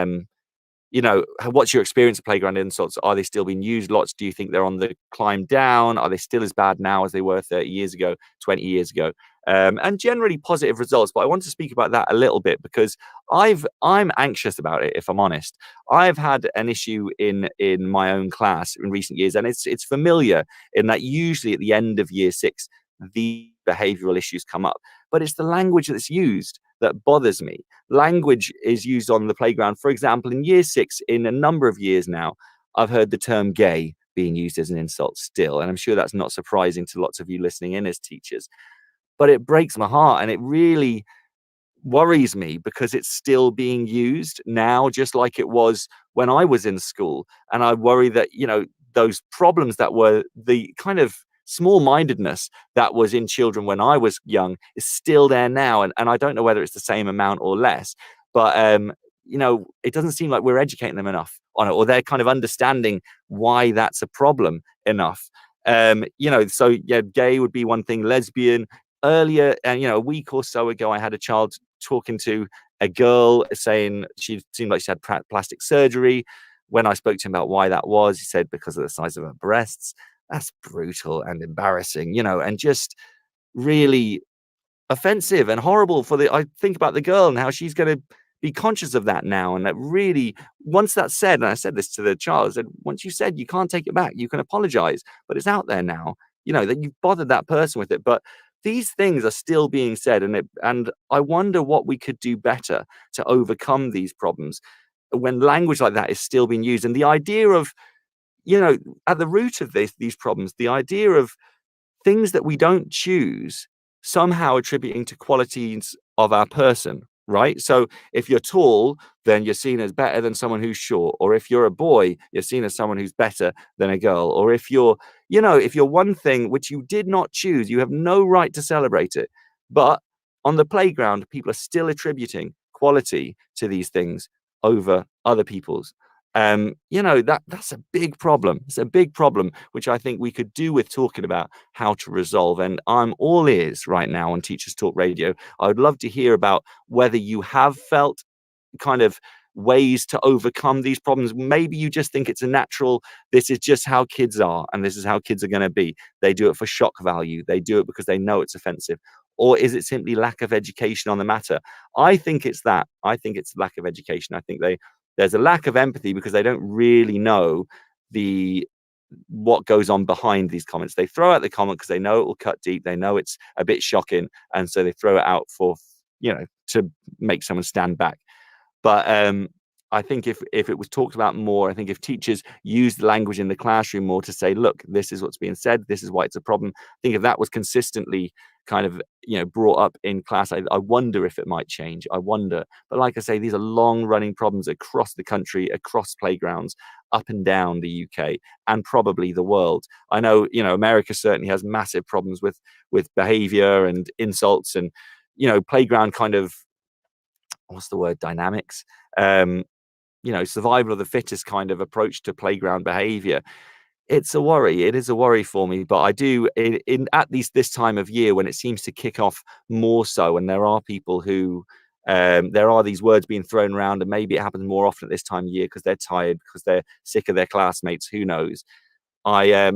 [SPEAKER 1] what's your experience of playground insults? Are they still being used lots? Do you think they're on the climb down? Are they still as bad now as they were 30 years ago, 20 years ago? And generally positive results. But I want to speak about that a little bit because I'm anxious about it, if I'm honest. I've had an issue in my own class in recent years, and it's familiar in that usually at the end of year 6, the behavioral issues come up. But it's the language that's used that bothers me. Language is used on the playground. For example, in year 6, in a number of years now, I've heard the term gay being used as an insult still. And I'm sure that's not surprising to lots of you listening in as teachers. But it breaks my heart, and it really worries me because it's still being used now, just like it was when I was in school. And I worry that, those problems that were the kind of small-mindedness that was in children when I was young is still there now. And I don't know whether it's the same amount or less, but it doesn't seem like we're educating them enough on it, or they're kind of understanding why that's a problem enough. So yeah, gay would be one thing, lesbian. Earlier, and a week or so ago, I had a child talking to a girl saying she seemed like she had plastic surgery. When I spoke to him about why that was, he said because of the size of her breasts. That's brutal and embarrassing, and just really offensive and horrible I think about the girl and how she's going to be conscious of that now. And that really, once that's said, and I said this to the child, I said, once you said, you can't take it back, you can apologize, but it's out there now, that you've bothered that person with it. But these things are still being said, and I wonder what we could do better to overcome these problems when language like that is still being used. And the idea of, at the root of these problems, the idea of things that we don't choose somehow attributing to qualities of our person, right? So if you're tall, then you're seen as better than someone who's short. Or if you're a boy, you're seen as someone who's better than a girl. Or if you're one thing which you did not choose, you have no right to celebrate it. But on the playground, people are still attributing quality to these things over other people's. That's a big problem. It's a big problem, which I think we could do with talking about how to resolve. And I'm all ears right now on Teachers Talk Radio. I would love to hear about whether you have felt kind of ways to overcome these problems. Maybe you just think it's a natural, this is just how kids are, and this is how kids are going to be. They do it for shock value. They do it because they know it's offensive. Or is it simply lack of education on the matter? I think it's that. I think it's lack of education. I think there's a lack of empathy because they don't really know what goes on behind these comments. They throw out the comment because they know it will cut deep. They know it's a bit shocking, and so they throw it out for to make someone stand back. But I think if it was talked about more, I think if teachers used the language in the classroom more to say, look, this is what's being said, this is why it's a problem. I think if that was consistently kind of brought up in class, I wonder if it might change. I wonder. But like I say, these are long running problems across the country, across playgrounds, up and down the UK, and probably the world. I know America certainly has massive problems with behavior and insults and playground kind of, what's the word, dynamics, survival of the fittest kind of approach to playground behavior. It's a worry. It is a worry for me. But I do, in at least this time of year when it seems to kick off more so, and there are people who, there are these words being thrown around, and maybe it happens more often at this time of year because they're tired, because they're sick of their classmates. Who knows? I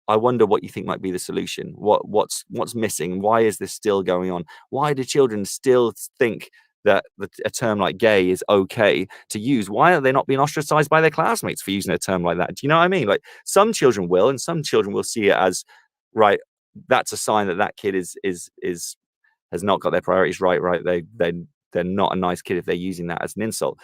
[SPEAKER 1] wonder what you think might be the solution. What's missing? Why is this still going on? Why do children still think that a term like gay is okay to use? Why are they not being ostracized by their classmates for using a term like that? Do you know what I mean? Like, some children will, and some children will see it as, right, that's a sign that kid has not got their priorities right. They're not a nice kid if they're using that as an insult,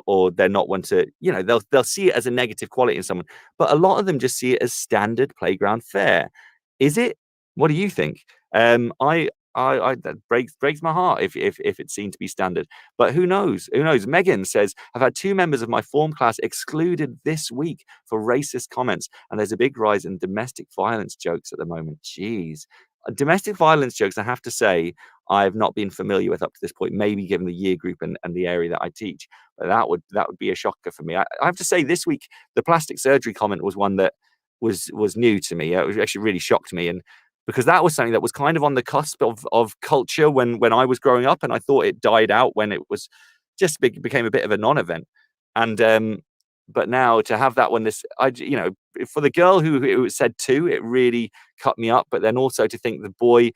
[SPEAKER 1] or they're not one to, they'll see it as a negative quality in someone. But a lot of them just see it as standard playground fare. Is it? What do you think? That breaks my heart if it's seen to be standard. But who knows? Megan says, I've had 2 members of my form class excluded this week for racist comments, and there's a big rise in domestic violence jokes at the moment. Jeez. Domestic violence jokes, I have to say, I've not been familiar with up to this point, maybe given the year group and the area that I teach. But that would be a shocker for me. I have to say, this week, the plastic surgery comment was one that was new to me. It was actually really shocked me. And because that was something that was kind of on the cusp of culture when I was growing up, and I thought it died out when it was just became a bit of a non-event. And but now to have that one, for the girl who said to, it really cut me up. But then also to think the boy,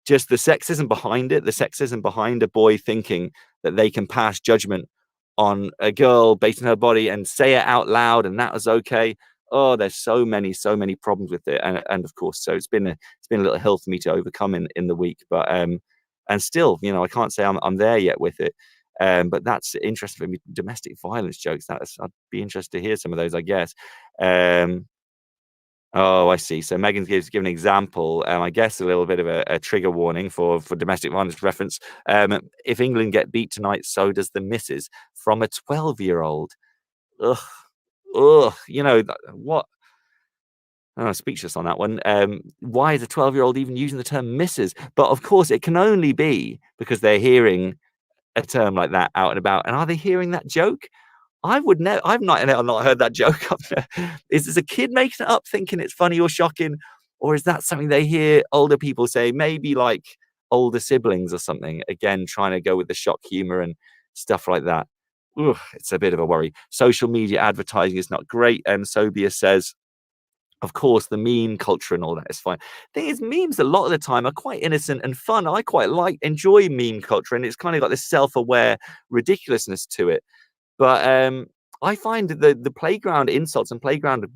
[SPEAKER 1] just the sexism behind it, the sexism behind a boy thinking that they can pass judgment on a girl based on her body and say it out loud, and that was okay. Oh, there's so many problems with it, and of course, so it's been a little hill for me to overcome in the week. But and still, I can't say I'm there yet with it. But that's interesting for me. Domestic violence jokes. I'd be interested to hear some of those, I guess. Oh, I see. So Megan gives an example. I guess a little bit of a trigger warning for domestic violence reference. If England get beat tonight, so does the missus, from a 12-year-old. Ugh. What? I'm speechless on that one. Why is a 12-year-old even using the term missus? But of course, it can only be because they're hearing a term like that out and about. And are they hearing that joke? I've not heard that joke. Is this a kid making it up, thinking it's funny or shocking, or is that something they hear older people say? Maybe like older siblings or something. Again, trying to go with the shock humor and stuff like that. Ugh, it's a bit of a worry. Social media advertising is not great. Sobia says, of course, the meme culture and all that is fine. Thing is, memes a lot of the time are quite innocent and fun. I quite enjoy meme culture, and it's kind of got this self-aware ridiculousness to it. But I find the playground insults and playground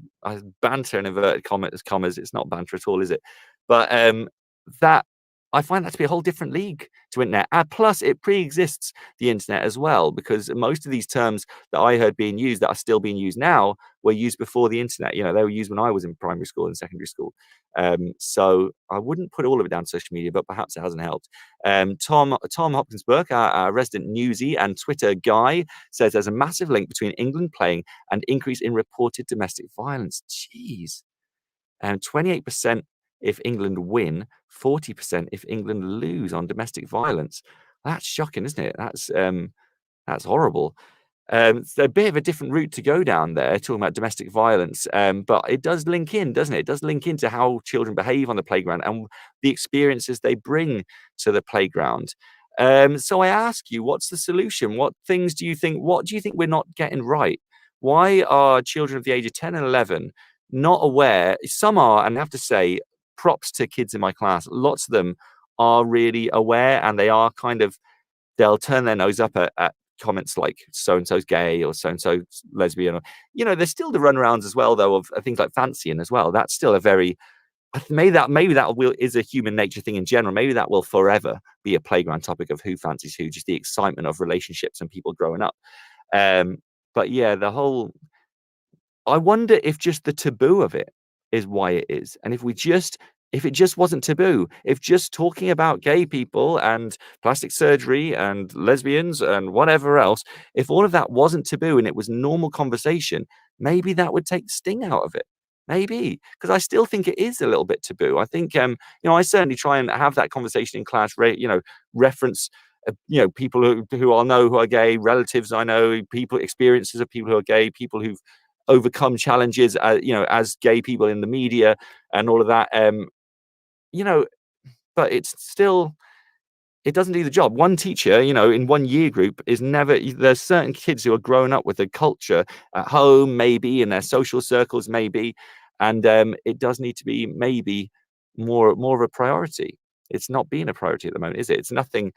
[SPEAKER 1] banter in inverted commas, it's not banter at all, is it? But that I find that to be a whole different league to internet. Plus, it pre-exists the internet as well, because most of these terms that I heard being used, that are still being used now, were used before the internet. They were used when I was in primary school and secondary school. So I wouldn't put all of it down to social media, but perhaps it hasn't helped. Tom Hopkins Burke, our resident newsie and Twitter guy, says there's a massive link between England playing and increase in reported domestic violence. Jeez. 28% if England win, 40% if England lose on domestic violence. That's shocking, isn't it? That's horrible. It's a bit of a different route to go down there, talking about domestic violence, but it does link in, doesn't it? It does link into how children behave on the playground and the experiences they bring to the playground. So I ask you, what's the solution? What do you think we're not getting right? Why are children of the age of 10 and 11 not aware? Some are, and I have to say, props to kids in my class. Lots of them are really aware, and they are they'll turn their nose up at comments like so-and-so's gay or so-and-so's lesbian. There's still the runarounds as well, though, of things like fancying as well. That's still a very, maybe that is a human nature thing in general. Maybe that will forever be a playground topic of who fancies who, just the excitement of relationships and people growing up. But yeah, I wonder if just the taboo of it is why it is. And if it just wasn't taboo, if just talking about gay people and plastic surgery and lesbians and whatever else, if all of that wasn't taboo and it was normal conversation, maybe that would take the sting out of it. Maybe, because I still think it is a little bit taboo. I think, I certainly try and have that conversation in class, reference, people who I know who are gay, relatives I know, experiences of people who are gay, people who've overcome challenges, as gay people in the media and all of that. But it's still, it doesn't do the job. One teacher, in one year group there's certain kids who are growing up with a culture at home, maybe in their social circles, maybe. And it does need to be maybe more of a priority. It's not being a priority at the moment, is it? It's nothing.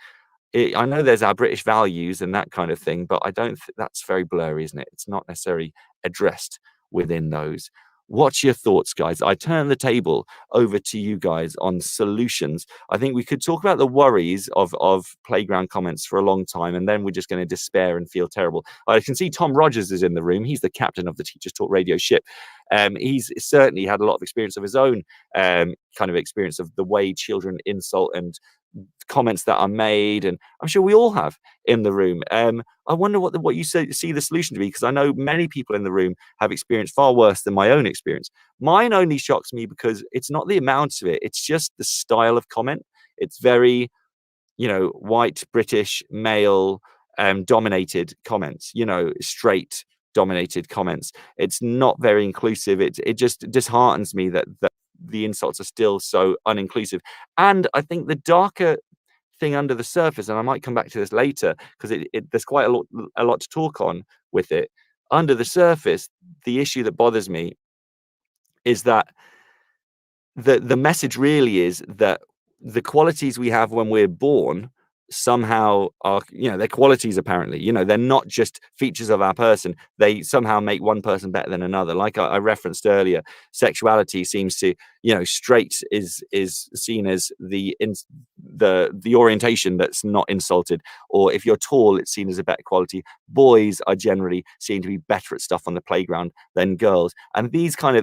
[SPEAKER 1] I know there's our British values and that kind of thing, but I don't think that's very blurry, isn't it? It's not necessarily addressed within those. What's your thoughts, guys? I turn the table over to you guys on solutions. I think we could talk about the worries of playground comments for a long time, and then we're just going to despair and feel terrible. I can see Tom Rogers is in the room. He's the captain of the Teachers Talk radio ship. He's certainly had a lot of experience of his own, kind of experience of the way children insult and comments that are made, and I'm sure we all have in the room. I wonder what you see the solution to be, because I know many people in the room have experienced far worse than my own experience. Mine only shocks me because it's not the amount of it, it's just the style of comment. It's very, white British male dominated comments, straight dominated comments. It's not very inclusive. It just disheartens me that the insults are still so uninclusive. And I think the darker thing under the surface, and I might come back to this later because there's quite a lot to talk on with it. Under the surface, the issue that bothers me is that the message really is that the qualities we have when we're born somehow are, they're qualities. Apparently, they're not just features of our person. They somehow make one person better than another. Like I referenced earlier, sexuality seems to, straight is seen as the orientation that's not insulted, or if you're tall, it's seen as a better quality. Boys are generally seen to be better at stuff on the playground than girls, and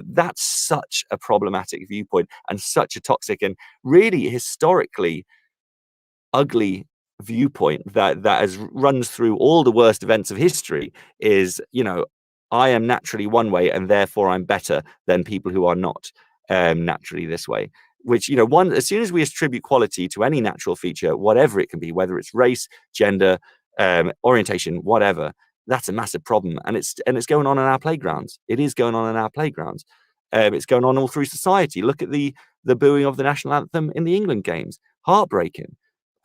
[SPEAKER 1] that's such a problematic viewpoint and such a toxic and really historically ugly viewpoint that runs through all the worst events of history. Is, I am naturally one way and therefore I'm better than people who are not naturally this way, which, as soon as we attribute quality to any natural feature, whatever it can be, whether it's race, gender, orientation, whatever, that's a massive problem. And it's going on in our playgrounds. It is going on in our playgrounds. It's going on all through society. Look at the booing of the national anthem in the England games. Heartbreaking.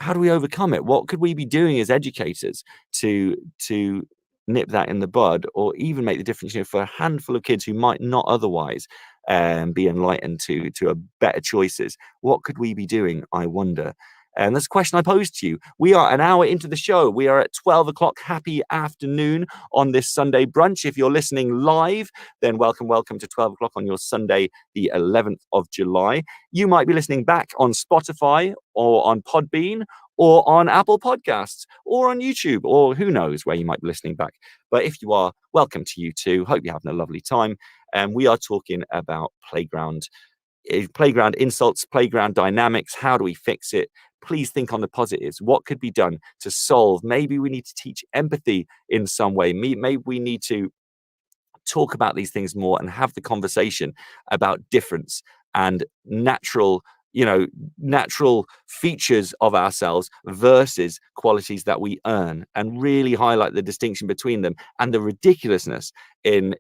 [SPEAKER 1] How do we overcome it? What could we be doing as educators to nip that in the bud, or even make the difference, for a handful of kids who might not otherwise be enlightened to a better choices? What could we be doing, I wonder? And that's a question I posed to you. We are an hour into the show. We are at 12 o'clock. Happy afternoon on this Sunday brunch. If you're listening live, then welcome to 12 o'clock on your Sunday, the 11th of July. You might be listening back on Spotify or on Podbean or on Apple Podcasts or on YouTube, or who knows where you might be listening back. But if you are, welcome to you too. Hope you're having a lovely time. And we are talking about playground insults, playground dynamics. How do we fix it? Please think on the positives. What could be done to solve? Maybe we need to teach empathy in some way. Maybe we need to talk about these things more and have the conversation about difference and natural features of ourselves versus qualities that we earn, and really highlight the distinction between them and the ridiculousness in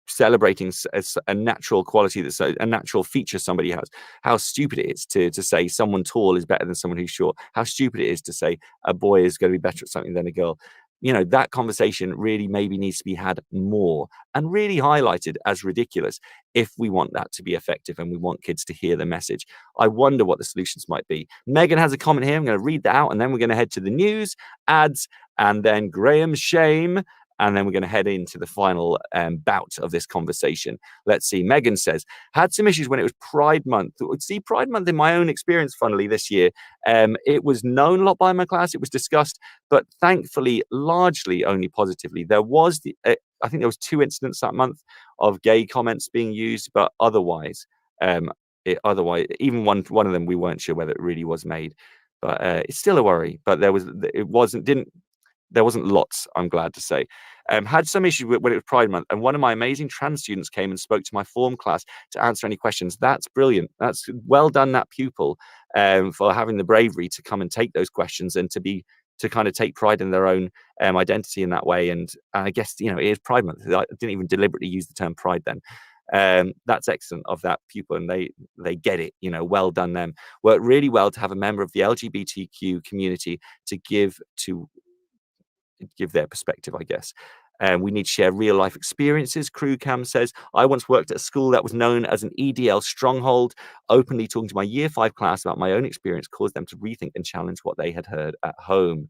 [SPEAKER 1] celebrating a natural quality, that's a natural feature somebody has. How stupid it is to say someone tall is better than someone who's short. How stupid it is to say a boy is going to be better at something than a girl. That conversation really maybe needs to be had more and really highlighted as ridiculous if we want that to be effective and we want kids to hear the message. I wonder what the solutions might be. Megan has a comment here. I'm going to read that out, and then we're going to head to the news, ads, and then Graham's shame. And then we're going to head into the final bout of this conversation. Let's see. Megan says, had some issues when it was Pride Month. See, Pride Month, in my own experience, funnily, this year, it was known a lot by my class. It was discussed, but thankfully, largely only positively. There was, I think there was 2 incidents that month of gay comments being used, but otherwise, even one of them, we weren't sure whether it really was made. But it's still a worry. But there wasn't lots, I'm glad to say. Had some issues when it was Pride Month, and one of my amazing trans students came and spoke to my form class to answer any questions. That's brilliant. That's well done, that pupil, for having the bravery to come and take those questions and to kind of take pride in their own identity in that way. And I guess, it is Pride Month. I didn't even deliberately use the term pride then. That's excellent of that pupil, and they get it. Well done them. Worked really well to have a member of the LGBTQ community to give their perspective, I guess. We need to share real life experiences. Crew Cam says, I once worked at a school that was known as an EDL stronghold. Openly talking to my year 5 class about my own experience caused them to rethink and challenge what they had heard at home.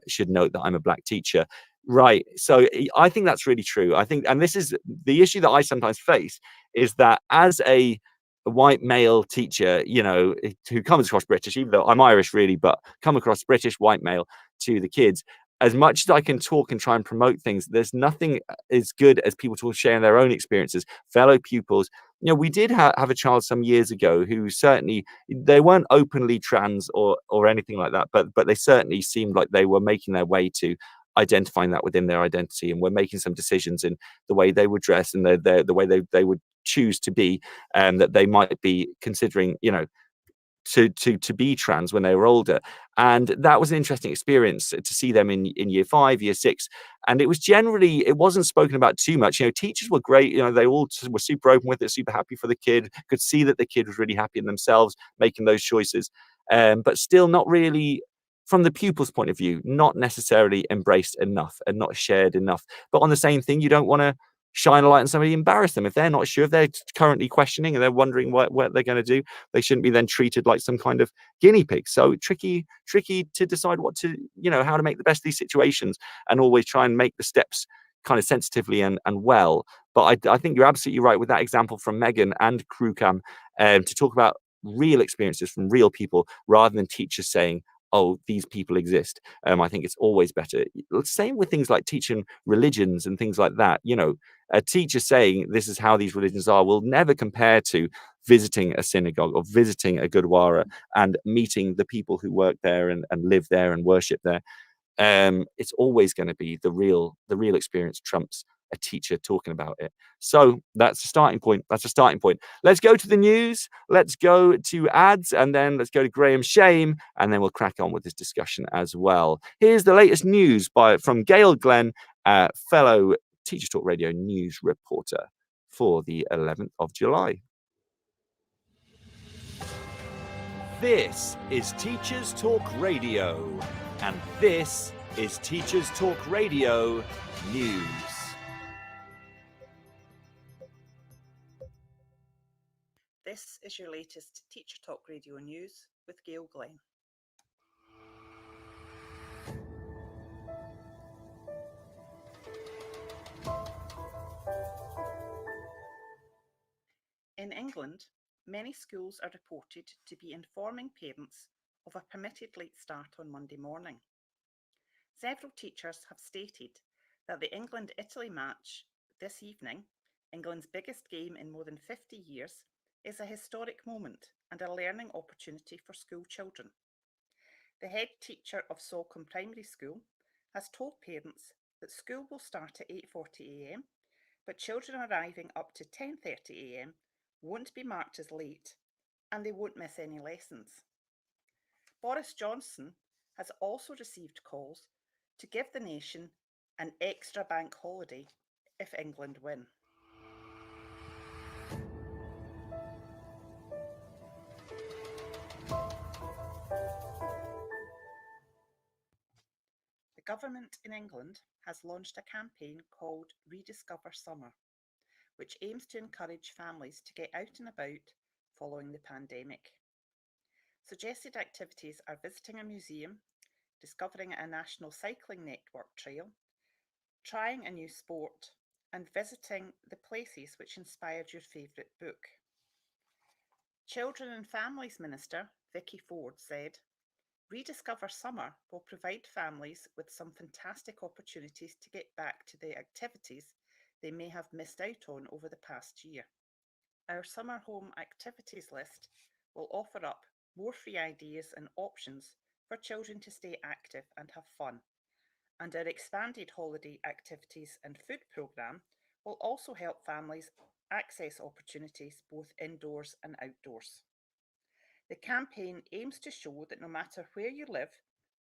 [SPEAKER 1] Should note that I'm a black teacher. Right. So I think that's really true. I think, and this is the issue that I sometimes face, is that as a white male teacher, who comes across British, even though I'm Irish really, but come across British white male to the kids, as much as I can talk and try and promote things, there's nothing as good as people sharing their own experiences, fellow pupils. We did have a child some years ago who certainly, they weren't openly trans or anything like that, but they certainly seemed like they were making their way to identifying that within their identity, and were making some decisions in the way they would dress and the way they would choose to be, that they might be considering, to be trans when they were older. And that was an interesting experience to see them in year 5, year 6. And it wasn't spoken about too much. Teachers were great. They all were super open with it, super happy for the kid, could see that the kid was really happy in themselves making those choices. but still not really, from the pupil's point of view, not necessarily embraced enough and not shared enough. But on the same thing, you don't want to shine a light on somebody, embarrass them. If they're not sure, if they're currently questioning and they're wondering what they're going to do, they shouldn't be then treated like some kind of guinea pig. So tricky to decide what to, how to make the best of these situations, and always try and make the steps kind of sensitively and well. But I think you're absolutely right with that example from Megan and Crewcam, to talk about real experiences from real people rather than teachers saying, oh, these people exist. I think it's always better. Same with things like teaching religions and things like that. A teacher saying this is how these religions are will never compare to visiting a synagogue or visiting a gurdwara and meeting the people who work there and live there and worship there. It's always going to be the real experience trumps a teacher talking about it. So that's a starting point. Let's go to the news. Let's go to ads, and then let's go to Graham's shame, and then we'll crack on with this discussion as well. Here's the latest news from Gail Glenn, fellow Teachers Talk Radio news reporter for the 11th of July.
[SPEAKER 3] This is Teachers Talk Radio, and this is Teachers Talk Radio News.
[SPEAKER 2] This is your latest Teacher Talk Radio news with Gail Glenn. In England, many schools are reported to be informing parents of a permitted late start on Monday morning. Several teachers have stated that the England-Italy match this evening, England's biggest game in more than 50 years, is a historic moment and a learning opportunity for school children. The head teacher of Columb Primary School has told parents that school will start at 8:40 a.m, but children arriving up to 10:30 a.m. won't be marked as late and they won't miss any lessons. Boris Johnson has also received calls to give the nation an extra bank holiday if England win. The government in England has launched a campaign called Rediscover Summer, which aims to encourage families to get out and about following the pandemic. Suggested activities are visiting a museum, discovering a national cycling network trail, trying a new sport, and visiting the places which inspired your favourite book. Children and Families Minister Vicky Ford said, Rediscover Summer will provide families with some fantastic opportunities to get back to the activities they may have missed out on over the past year. Our summer home activities list will offer up more free ideas and options for children to stay active and have fun. And our expanded holiday activities and food programme will also help families access opportunities both indoors and outdoors. The campaign aims to show that no matter where you live,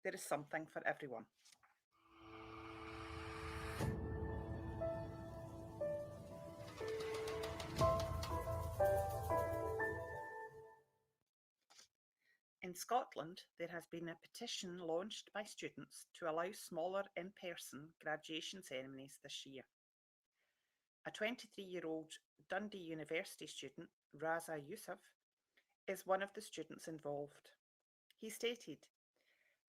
[SPEAKER 2] there is something for everyone. In Scotland, there has been a petition launched by students to allow smaller in-person graduation ceremonies this year. A 23-year-old Dundee University student, Raza Yusuf, is one of the students involved. He stated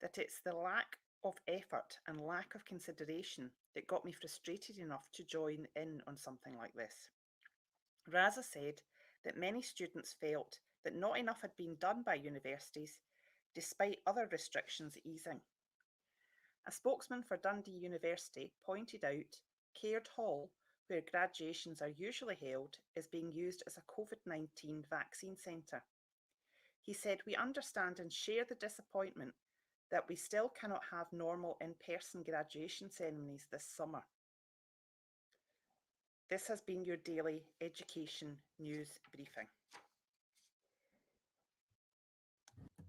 [SPEAKER 2] that it's the lack of effort and lack of consideration that got me frustrated enough to join in on something like this. Raza said that many students felt that not enough had been done by universities, despite other restrictions easing. A spokesman for Dundee University pointed out Caird Hall, where graduations are usually held, is being used as a COVID-19 vaccine centre. He said, we understand and share the disappointment that we still cannot have normal in-person graduation ceremonies this summer. This has been your daily education news briefing.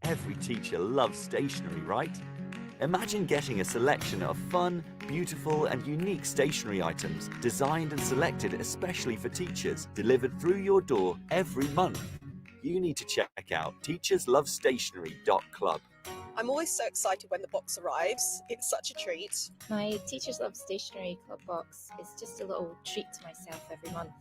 [SPEAKER 3] Every teacher loves stationery, right? Imagine getting a selection of fun, beautiful and unique stationery items designed and selected especially for teachers, delivered through your door every month. you need to check out teacherslovestationery.club.
[SPEAKER 4] I'm always so excited when the box arrives. It's such a treat.
[SPEAKER 5] My Teachers Love Stationery Club box is just a little treat to myself every month.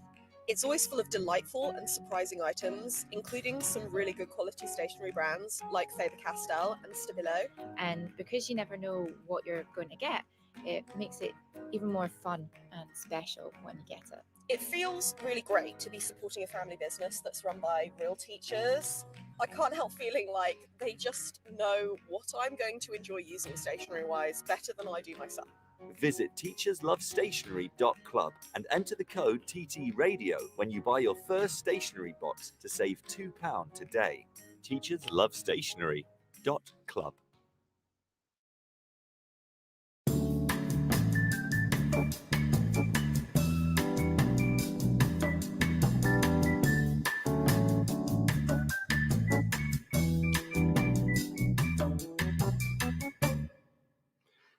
[SPEAKER 4] It's always full of delightful and surprising items, including some really good quality stationery brands like Faber-Castell and Stabilo.
[SPEAKER 5] And because you never know what you're going to get, it makes it even more fun and special when you get it.
[SPEAKER 4] It feels really great to be supporting a family business that's run by real teachers. I can't help feeling like they just know what I'm going to enjoy using stationery-wise better than I do myself.
[SPEAKER 3] Visit teacherslovestationery.club and enter the code TT Radio when you buy your first stationery box to save £2 today. teacherslovestationery.club.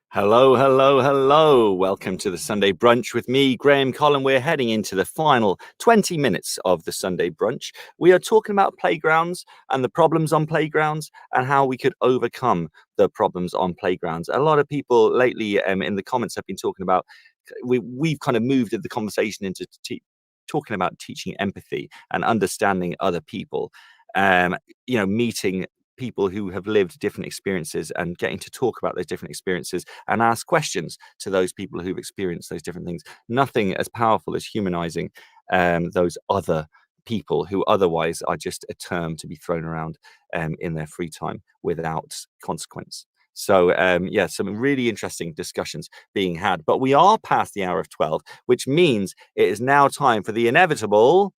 [SPEAKER 1] Hello, hello, hello. Welcome to the Sunday Brunch with me, Graham Columb. We're heading into the final 20 minutes of the Sunday Brunch. We are talking about playgrounds and the problems on playgrounds and how we could overcome the problems on playgrounds. A lot of people lately in the comments have been talking about, we've kind of moved the conversation into talking about teaching empathy and understanding other people, meeting people who have lived different experiences and getting to talk about those different experiences and ask questions to those people who've experienced those different things. Nothing as powerful as humanizing those other people who otherwise are just a term to be thrown around in their free time without consequence. So, some really interesting discussions being had. But we are past the hour of 12, which means it is now time for the inevitable...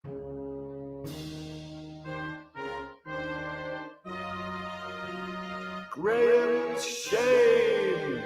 [SPEAKER 1] Graham's Shame.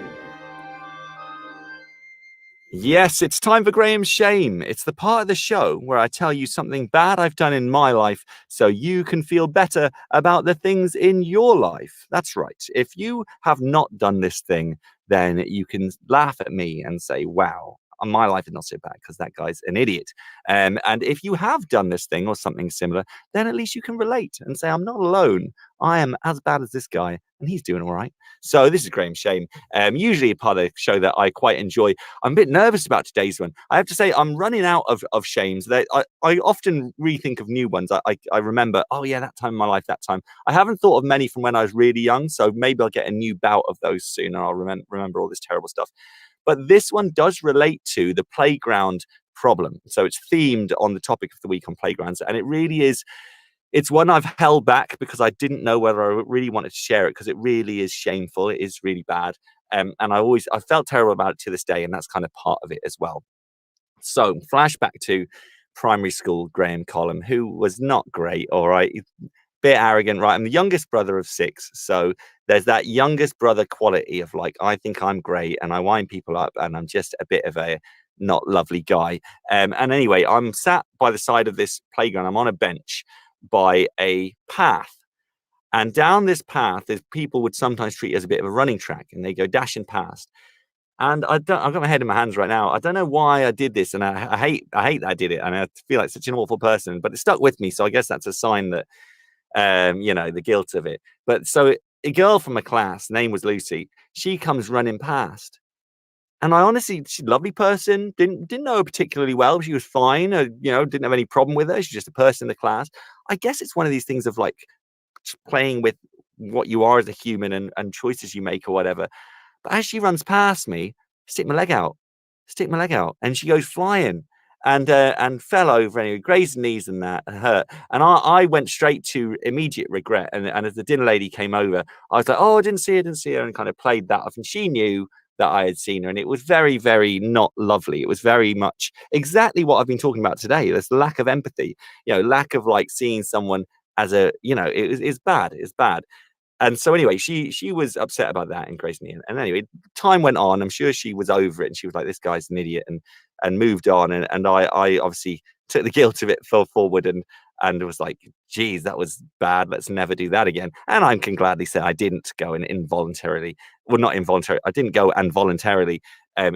[SPEAKER 1] Yes, it's time for Graham's Shame. It's the part of the show where I tell you something bad I've done in my life so you can feel better about the things in your life. That's right. If you have not done this thing, then you can laugh at me and say, wow, my life is not so bad because that guy's an idiot. And if you have done this thing or something similar, then at least you can relate and say, I'm not alone. I am as bad as this guy and he's doing all right. So this is Graham's Shame. Usually a part of the show that I quite enjoy. I'm a bit nervous about today's one. I have to say I'm running out of shames. I often rethink of new ones. I remember, oh yeah, that time in my life, that time. I haven't thought of many from when I was really young. So maybe I'll get a new bout of those soon and I'll remember all this terrible stuff. But this one does relate to the playground problem. So it's themed on the topic of the week on playgrounds. And it really is, it's one I've held back because I didn't know whether I really wanted to share it because it really is shameful. It is really bad. And I felt terrible about it to this day. And that's kind of part of it as well. So flashback to primary school Graham Columb, who was not great. All right. Bit arrogant, right? I'm the youngest brother of 6. So there's that youngest brother quality of like, I think I'm great and I wind people up and I'm just a bit of a not lovely guy. And anyway, I'm sat by the side of this playground. I'm on a bench by a path. And down this path, people would sometimes treat it as a bit of a running track and they go dashing past. And I've got my head in my hands right now. I don't know why I did this. And I hate that I did it. And I feel like such an awful person, but it stuck with me. So I guess that's a sign that, the guilt of it. But so a girl from my class, name was Lucy, she comes running past. And I honestly, she's a lovely person, didn't know her particularly well. She was fine, didn't have any problem with her. She's just a person in the class. I guess it's one of these things of like playing with what you are as a human and choices you make or whatever. But as she runs past me, stick my leg out. And she goes flying and fell over and grazed her knees and that hurt. And I went straight to immediate regret. And as the dinner lady came over, I was like, oh, I didn't see her, and kind of played that off. And she knew that I had seen her. And it was very, very not lovely. It was very much exactly what I've been talking about today. There's lack of empathy, lack of like seeing someone as it's bad. It's bad. And so anyway, she was upset about that and grazed me. And anyway, time went on. I'm sure she was over it. And she was like, this guy's an idiot and moved on. And I obviously took the guilt of it, fell forward and was like, geez, that was bad. Let's never do that again. And I can gladly say I didn't go and involuntarily, well, not involuntarily, I didn't go and voluntarily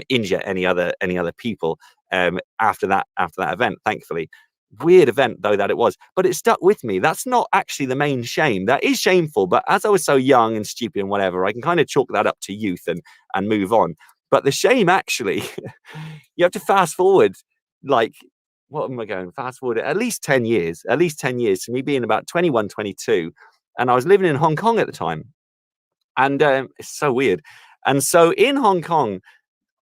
[SPEAKER 1] injure any other people after that event, thankfully. Weird event though that it was, but it stuck with me. That's not actually the main shame. That is shameful, but as I was so young and stupid and whatever, I can kind of chalk that up to youth and move on. But the shame, actually, you have to fast forward, like, what am I going? Fast forward at least 10 years, to me being about 21, 22. And I was living in Hong Kong at the time. And it's so weird. And so in Hong Kong,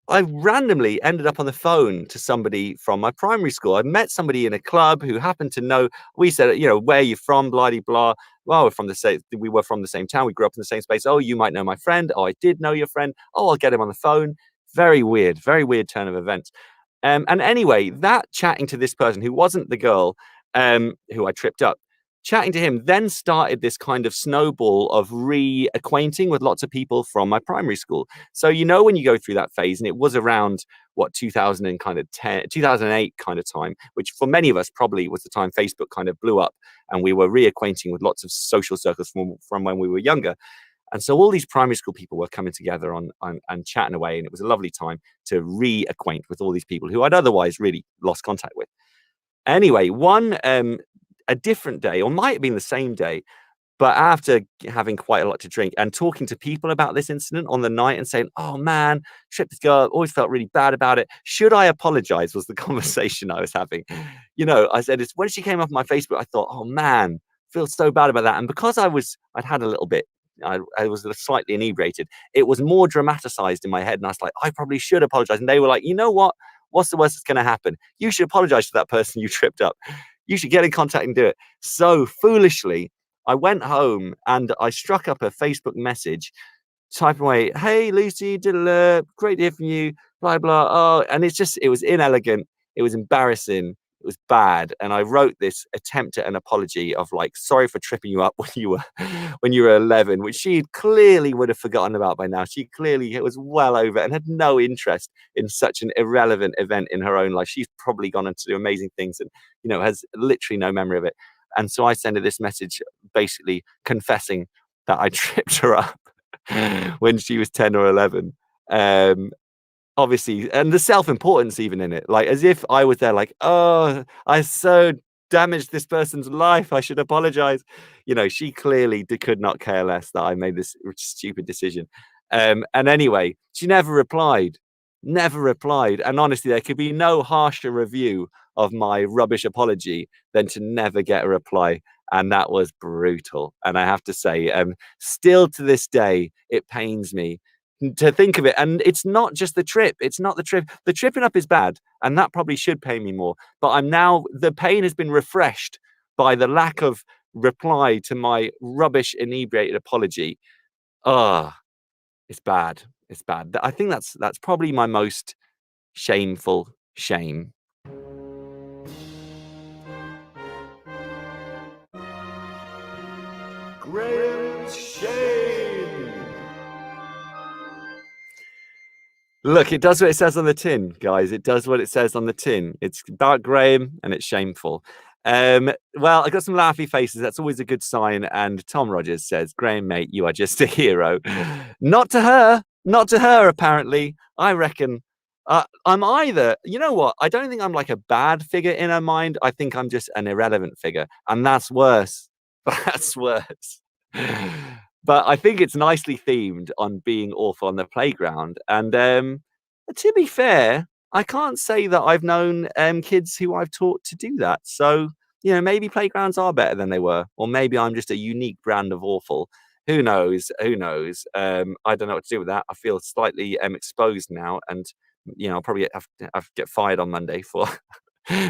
[SPEAKER 1] I randomly ended up on the phone to somebody from my primary school. I met somebody in a club who happened to know. We said, you know, where are you from? Blah, blah, blah. Well, we were from the same town. We grew up in the same space. Oh, you might know my friend. Oh, I did know your friend. Oh, I'll get him on the phone. Very weird turn of events. And anyway, that chatting to this person who wasn't the girl who I tripped up, chatting to him then started this kind of snowball of reacquainting with lots of people from my primary school. So, you know, when you go through that phase, and it was around 2008 kind of time, which for many of us probably was the time Facebook kind of blew up and we were reacquainting with lots of social circles from when we were younger. And so all these primary school people were coming together and chatting away. And it was a lovely time to reacquaint with all these people who I'd otherwise really lost contact with. Anyway, a different day, or might have been the same day, but after having quite a lot to drink and talking to people about this incident on the night and saying, oh man, tripped this girl, always felt really bad about it. Should I apologize was the conversation I was having. You know, I said, it's when she came off my Facebook, I thought, oh man, feel so bad about that. And because I'd had a little bit, I was slightly inebriated, it was more dramatized in my head. And I was like, I probably should apologize. And they were like, you know what? What's the worst that's going to happen? You should apologize to that person you tripped up. You should get in contact and do it. So foolishly, I went home and I struck up a Facebook message, typing away, hey, Lucy, great to hear from you, blah, blah. Oh, and it was inelegant. It was embarrassing. It was bad. And I wrote this attempt at an apology of like, sorry for tripping you up when you were 11, which she clearly would have forgotten about by now. She clearly was well over it and had no interest in such an irrelevant event in her own life. She's probably gone on to do amazing things and, you know, has literally no memory of it. And so I sent her this message basically confessing that I tripped her up when she was 10 or 11. Obviously, and the self-importance even in it, like as if I was there like, oh, I so damaged this person's life, I should apologize. You know, she clearly could not care less that I made this stupid decision. And anyway, she never replied. And honestly, there could be no harsher review of my rubbish apology than to never get a reply. And that was brutal. And I have to say, still to this day, it pains me to think of it. And it's not just the trip. It's not the trip. The tripping up is bad, and that probably should pay me more. But the pain has been refreshed by the lack of reply to my rubbish inebriated apology. It's bad. It's bad. I think that's probably my most shameful shame.
[SPEAKER 3] Graham's shame.
[SPEAKER 1] Look, it does what it says on the tin, guys. It does what it says on the tin. It's about Graham and it's shameful. Well, I got some laughy faces. That's always a good sign. And Tom Rogers says, Graham, mate, you are just a hero. Not to her, apparently. I reckon I'm either, you know what? I don't think I'm like a bad figure in her mind. I think I'm just an irrelevant figure. And that's worse. That's worse. But I think it's nicely themed on being awful on the playground. And to be fair, I can't say that I've known kids who I've taught to do that. So, you know, maybe playgrounds are better than they were. Or maybe I'm just a unique brand of awful. Who knows? I don't know what to do with that. I feel slightly exposed now. And, you know, I'll probably have to get fired on Monday for...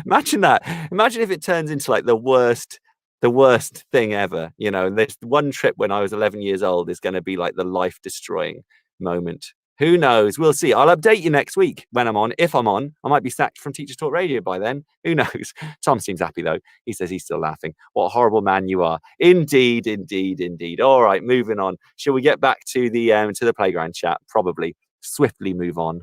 [SPEAKER 1] Imagine that. Imagine if it turns into like the worst thing ever, you know. And this one trip when I was 11 years old is going to be like the life-destroying moment. Who knows? We'll see. I'll update you next week when I'm on. If I'm on, I might be sacked from Teachers Talk Radio by then. Who knows? Tom seems happy though. He says he's still laughing. What a horrible man you are. Indeed. All right, moving on. Shall we get back to the playground chat? Probably. Swiftly move on.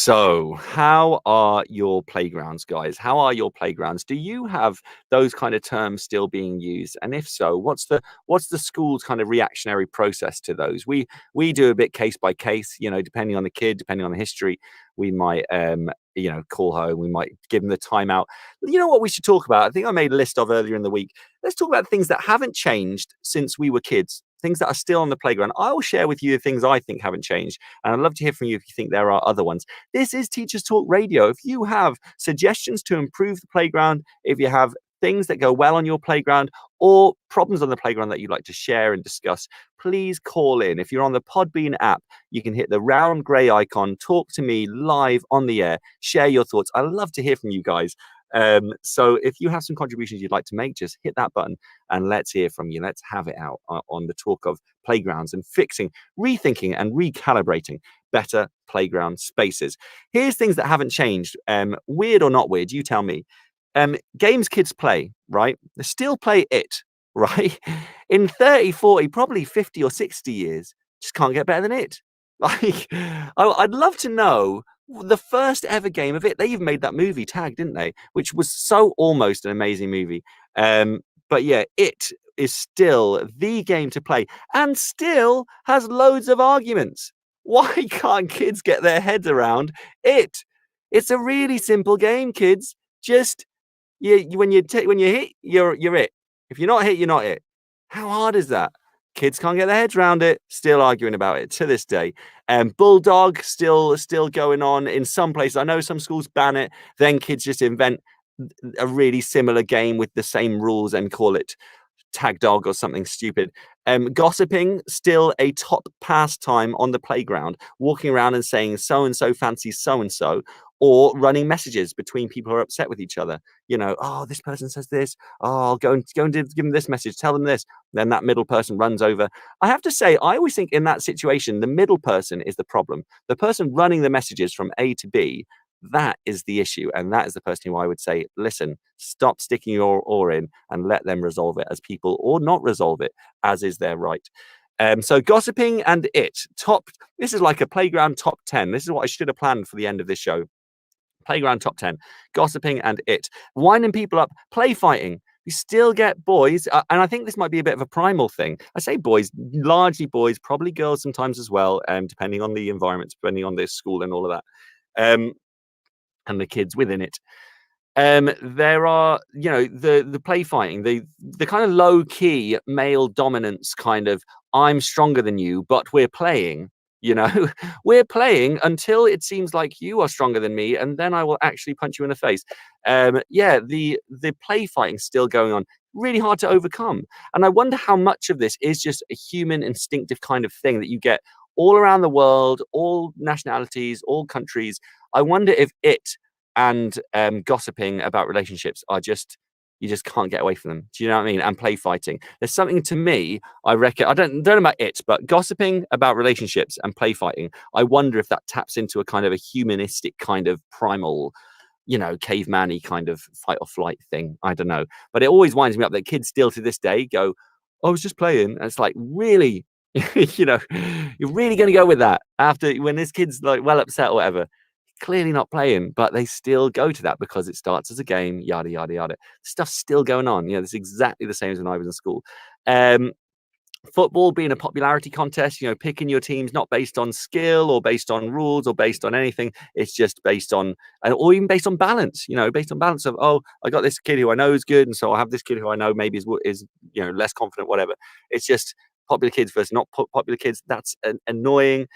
[SPEAKER 1] So, how are your playgrounds, guys? How are your playgrounds? Do you have those kind of terms still being used? And if so, what's the school's kind of reactionary process to those? We do a bit case by case, depending on the kid, depending on the history. We might call home, we might give them the timeout. You know what we should talk about? I think I made a list of earlier in the week. Let's talk about things that haven't changed since we were kids, things that are still on the playground. I will share with you the things I think haven't changed, and I'd love to hear from you if you think there are other ones. This is Teachers Talk Radio. If you have suggestions to improve the playground, if you have things that go well on your playground or problems on the playground that you'd like to share and discuss, please call in. If you're on the Podbean app, you can hit the round grey icon, talk to me live on the air, share your thoughts. I love to hear from you guys. So if you have some contributions you'd like to make, just hit that button and let's hear from you. Let's have it out on the talk of playgrounds and fixing, rethinking and recalibrating better playground spaces. Here's things that haven't changed. Weird or not weird, you tell me. Games kids play, right? They still play it, right? In 30, 40, probably 50 or 60 years, just can't get better than it. Like, I'd love to know the first ever game of it. They even made that movie Tag, didn't they? Which was so almost an amazing movie. But yeah, it is still the game to play and still has loads of arguments. Why can't kids get their heads around it? It's a really simple game, kids. Just when you hit, you're it. If you're not hit, you're not it. How hard is that? Kids can't get their heads around it. Still arguing about it to this day. Bulldog still going on in some places. I know some schools ban it. Then kids just invent a really similar game with the same rules and call it Tag Dog or something stupid. Gossiping, still a top pastime on the playground, walking around and saying so-and-so fancies so-and-so, or running messages between people who are upset with each other. Oh, this person says this. Oh, I'll go and give them this message, tell them this. Then that middle person runs over. I have to say, I always think in that situation, the middle person is the problem. The person running the messages from A to B, that is the issue. And that is the person who I would say, listen, stop sticking your oar in and let them resolve it as people, or not resolve it as is their right. So gossiping and it. This is like a playground top 10. This is what I should have planned for the end of this show. Playground top 10. Gossiping and it. Winding people up. Play fighting. You still get boys, and I think this might be a bit of a primal thing. I say boys, largely boys, probably girls sometimes as well, depending on the environment, depending on the school and all of that. And the kids within it. There are, the play fighting, the kind of low key male dominance kind of, I'm stronger than you, but we're playing, we're playing until it seems like you are stronger than me. And then I will actually punch you in the face. The play fighting still going on, really hard to overcome. And I wonder how much of this is just a human instinctive kind of thing that you get all around the world, all nationalities, all countries. I wonder if it and gossiping about relationships are you just can't get away from them. Do you know what I mean? And play fighting. There's something to me, I reckon, I don't know about it, but gossiping about relationships and play fighting, I wonder if that taps into a kind of a humanistic kind of primal, caveman-y kind of fight or flight thing. I don't know. But it always winds me up that kids still to this day go, I was just playing. And it's like, really? You're really going to go with that after when this kid's like well upset or whatever? Clearly not playing, but they still go to that because it starts as a game, yada yada yada. Stuff's still going on. It's exactly the same as when I was in school. Football being a popularity contest, picking your teams not based on skill or based on rules or based on anything. It's just based on, or even based on balance, based on balance of, oh, I got this kid who I know is good, and so I'll have this kid who I know maybe is less confident, whatever. It's just popular kids versus not popular kids. That's annoying.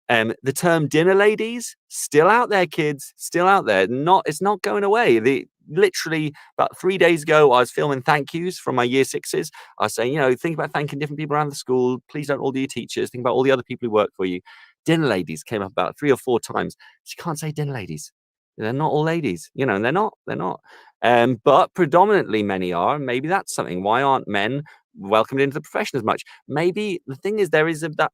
[SPEAKER 1] The term dinner ladies, still out there, kids, still out there. It's not going away. Literally about 3 days ago, I was filming thank yous from my year sixes. I was saying, think about thanking different people around the school. Please don't all do your teachers. Think about all the other people who work for you. Dinner ladies came up about 3 or 4 times. You can't say dinner ladies. They're not all ladies, and they're not. But predominantly many are. Maybe that's something. Why aren't men welcomed into the profession as much? Maybe the thing is there is that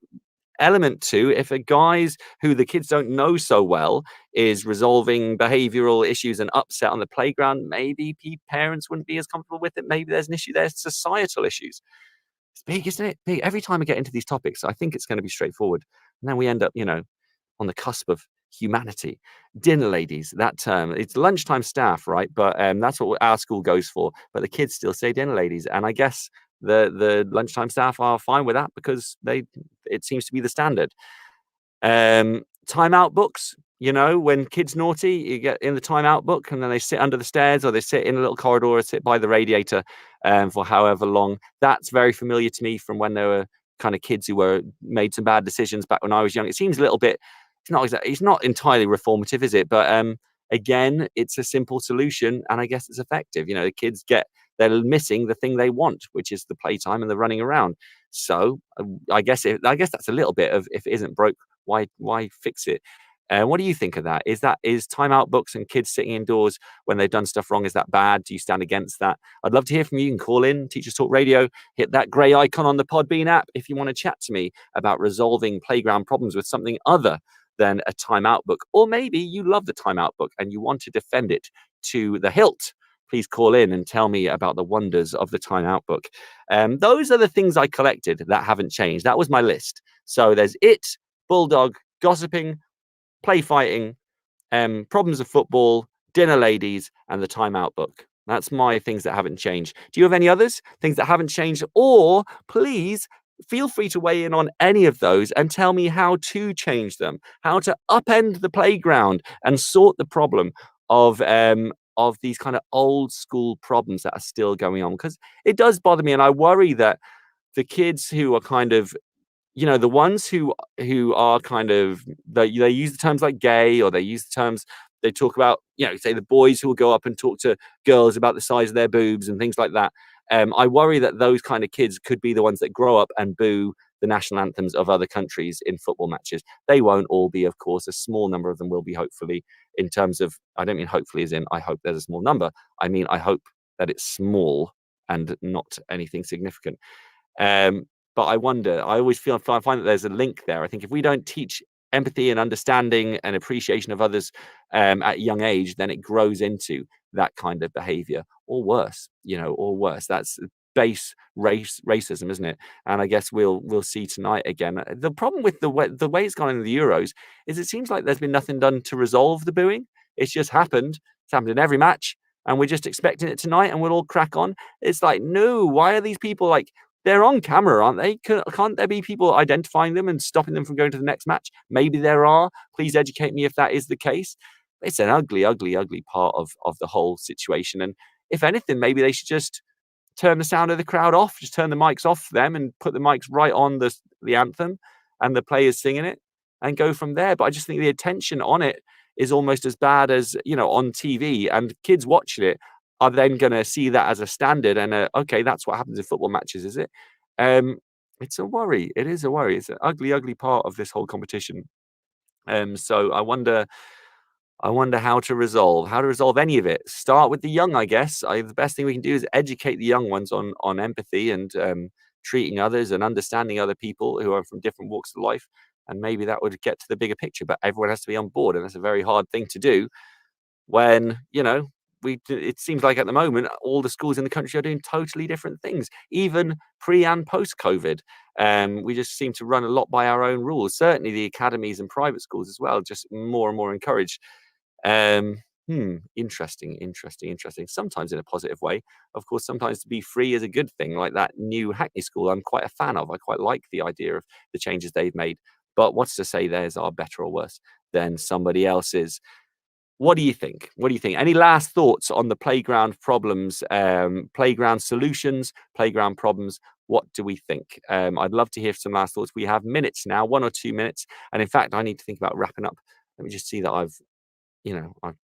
[SPEAKER 1] element to, if a guys who the kids don't know so well is resolving behavioral issues and upset on the playground, maybe parents wouldn't be as comfortable with it. Maybe there's an issue there, societal issues. It's big, isn't it? Big. Every time I get into these topics, I think it's going to be straightforward, and then we end up on the cusp of humanity. Dinner ladies, that term, it's lunchtime staff, right? But that's what our school goes for. But the kids still say dinner ladies, and I guess the lunchtime staff are fine with that because it seems to be the standard. Timeout books, when kids naughty, you get in the timeout book and then they sit under the stairs or they sit in a little corridor or sit by the radiator for however long. That's very familiar to me from when there were kind of kids who made some bad decisions back when I was young. It seems a little bit, it's not entirely reformative, is it? But again, it's a simple solution and I guess it's effective. The kids they're missing the thing they want, which is the playtime and the running around. So I guess that's a little bit of, if it isn't broke, why fix it? What do you think of that? Is timeout books and kids sitting indoors when they've done stuff wrong, is that bad? Do you stand against that? I'd love to hear from you. You can call in, Teachers Talk Radio, hit that grey icon on the Podbean app if you want to chat to me about resolving playground problems with something other than a timeout book. Or maybe you love the timeout book and you want to defend it to the hilt. Please call in and tell me about the wonders of the timeout book. Those are the things I collected that haven't changed. That was my list. So there's it, bulldog, gossiping, play fighting, problems of football, dinner ladies, and the timeout book. That's my things that haven't changed. Do you have any others? Things that haven't changed? Or please feel free to weigh in on any of those and tell me how to change them, how to upend the playground and sort the problem of these kind of old school problems that are still going on. Because it does bother me, and I worry that the kids who are kind of, the ones who are kind of, they use the terms like gay, or they use the terms, they talk about, say the boys who will go up and talk to girls about the size of their boobs and things like that. I worry that those kind of kids could be the ones that grow up and boo the national anthems of other countries in football matches. They won't all be, of course. A small number of them will be, hopefully, in terms of, I don't mean hopefully as in I hope there's a small number. I mean, I hope that it's small and not anything significant. But I wonder, I find that there's a link there. I think if we don't teach empathy and understanding and appreciation of others at a young age, then it grows into that kind of behavior, or worse, or worse. That's base racism, isn't it? And I guess we'll see tonight again. The problem with the way it's gone in the Euros is it seems like there's been nothing done to resolve the booing. It's just happened. It's happened in every match, and we're just expecting it tonight, and we'll all crack on. It's like, no, why are these people like? They're on camera, aren't they? Can't there be people identifying them and stopping them from going to the next match? Maybe there are. Please educate me if that is the case. It's an ugly, ugly, ugly part of the whole situation. And if anything, maybe they should just turn the sound of the crowd off, just turn the mics off them and put the mics right on the anthem and the players singing it and go from there. But I just think the attention on it is almost as bad as, on TV, and kids watching it are then going to see that as a standard and okay, that's what happens in football matches, is it? It's a worry. It is a worry. It's an ugly, ugly part of this whole competition. So I wonder how to resolve any of it. Start with the young, I guess. The best thing we can do is educate the young ones on empathy and treating others and understanding other people who are from different walks of life. And maybe that would get to the bigger picture, but everyone has to be on board. And that's a very hard thing to do when, it seems like at the moment, all the schools in the country are doing totally different things, even pre and post COVID. We just seem to run a lot by our own rules. Certainly the academies and private schools as well, just more and more encouraged. Interesting. Sometimes in a positive way. Of course, sometimes to be free is a good thing, like that new Hackney school I'm quite a fan of. I quite like the idea of the changes they've made. But what's to say theirs are better or worse than somebody else's? What do you think? Any last thoughts on the playground problems, playground solutions, playground problems? What do we think? I'd love to hear some last thoughts. We have minutes now, 1 or 2 minutes. And in fact, I need to think about wrapping up. Let me just see that I've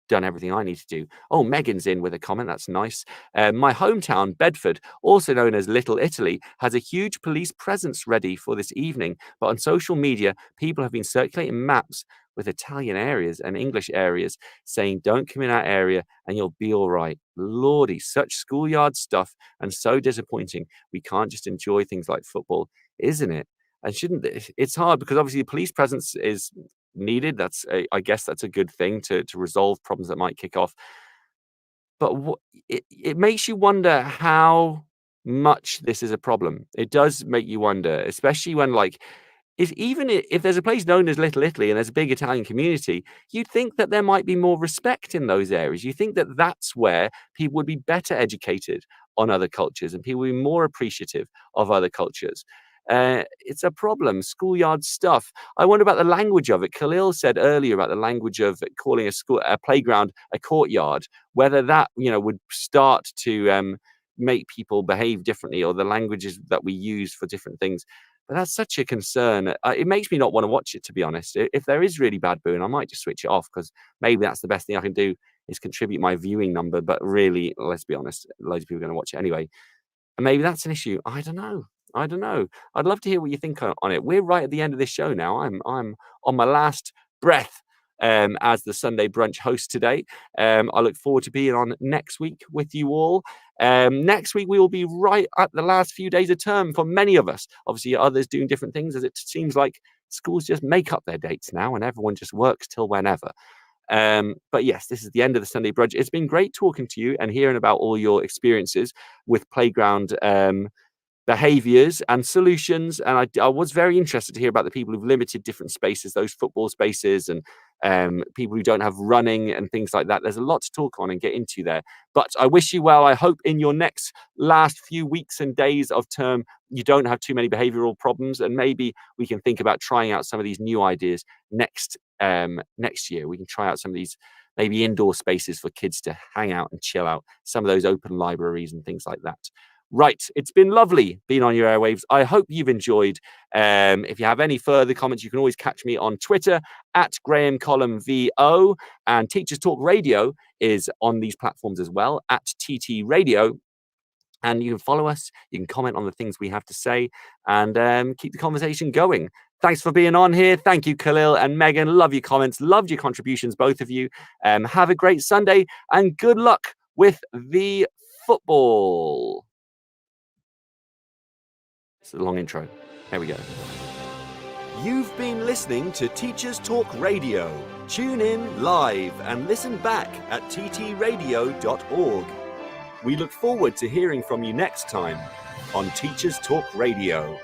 [SPEAKER 1] done everything I need to do. Oh, Megan's in with a comment. That's nice. My hometown, Bedford, also known as Little Italy, has a huge police presence ready for this evening. But on social media, people have been circulating maps with Italian areas and English areas saying, don't come in our area and you'll be all right. Lordy, such schoolyard stuff and so disappointing. We can't just enjoy things like football, isn't it? And it's hard because obviously the police presence is needed. I guess that's a good thing to resolve problems that might kick off. But it makes you wonder how much this is a problem. It does make you wonder, especially when
[SPEAKER 3] is even if there's a place known as Little Italy and there's a big Italian community, you'd think that there might be more respect in those areas. You think that that's where people would be better educated on other cultures and people would be more appreciative of other cultures. It's a problem, schoolyard stuff. I wonder about the language of it. Khalil said earlier about the language of calling a playground a courtyard, whether that, would start to make people behave differently, or the languages that we use for different things. But that's such a concern. It makes me not want to watch it, to be honest. If there is really bad booing, I might just switch it off, because maybe that's the best thing I can do, is contribute my viewing number. But really, let's be honest, loads of people are going to watch it anyway. And maybe that's an issue. I don't know. I'd love to hear what you think on it. We're right at the end of this show now. I'm on my last breath as the Sunday Brunch host today. I look forward to being on next week with you all. Next week we will be right at the last few days of term for many of us. Obviously, others doing different things, as it seems like schools just make up their dates now and everyone just works till whenever. But yes, this is the end of the Sunday Brunch. It's been great talking to you and hearing about all your experiences with playground behaviors and solutions. And I was very interested to hear about the people who've limited different spaces, those football spaces, and people who don't have running and things like that. There's a lot to talk on and get into there. But I wish you well. I hope in your last few weeks and days of term, you don't have too many behavioral problems. And maybe we can think about trying out some of these new ideas next year. We can try out some of these maybe indoor spaces for kids to hang out and chill out, some of those open libraries and things like that. Right, it's been lovely being on your airwaves. I hope you've enjoyed. If you have any further comments, you can always catch me on Twitter at Graham Column VO, and Teachers Talk Radio is on these platforms as well, at TT Radio. And you can follow us, you can comment on the things we have to say, and keep the conversation going. Thanks for being on here. Thank you, Khalil and Megan. Love your comments, loved your contributions, both of you. Have a great Sunday, and good luck with the football. It's a long intro. Here we go.
[SPEAKER 1] You've been listening to Teachers Talk Radio. Tune in live and listen back at ttradio.org. We look forward to hearing from you next time on Teachers Talk Radio.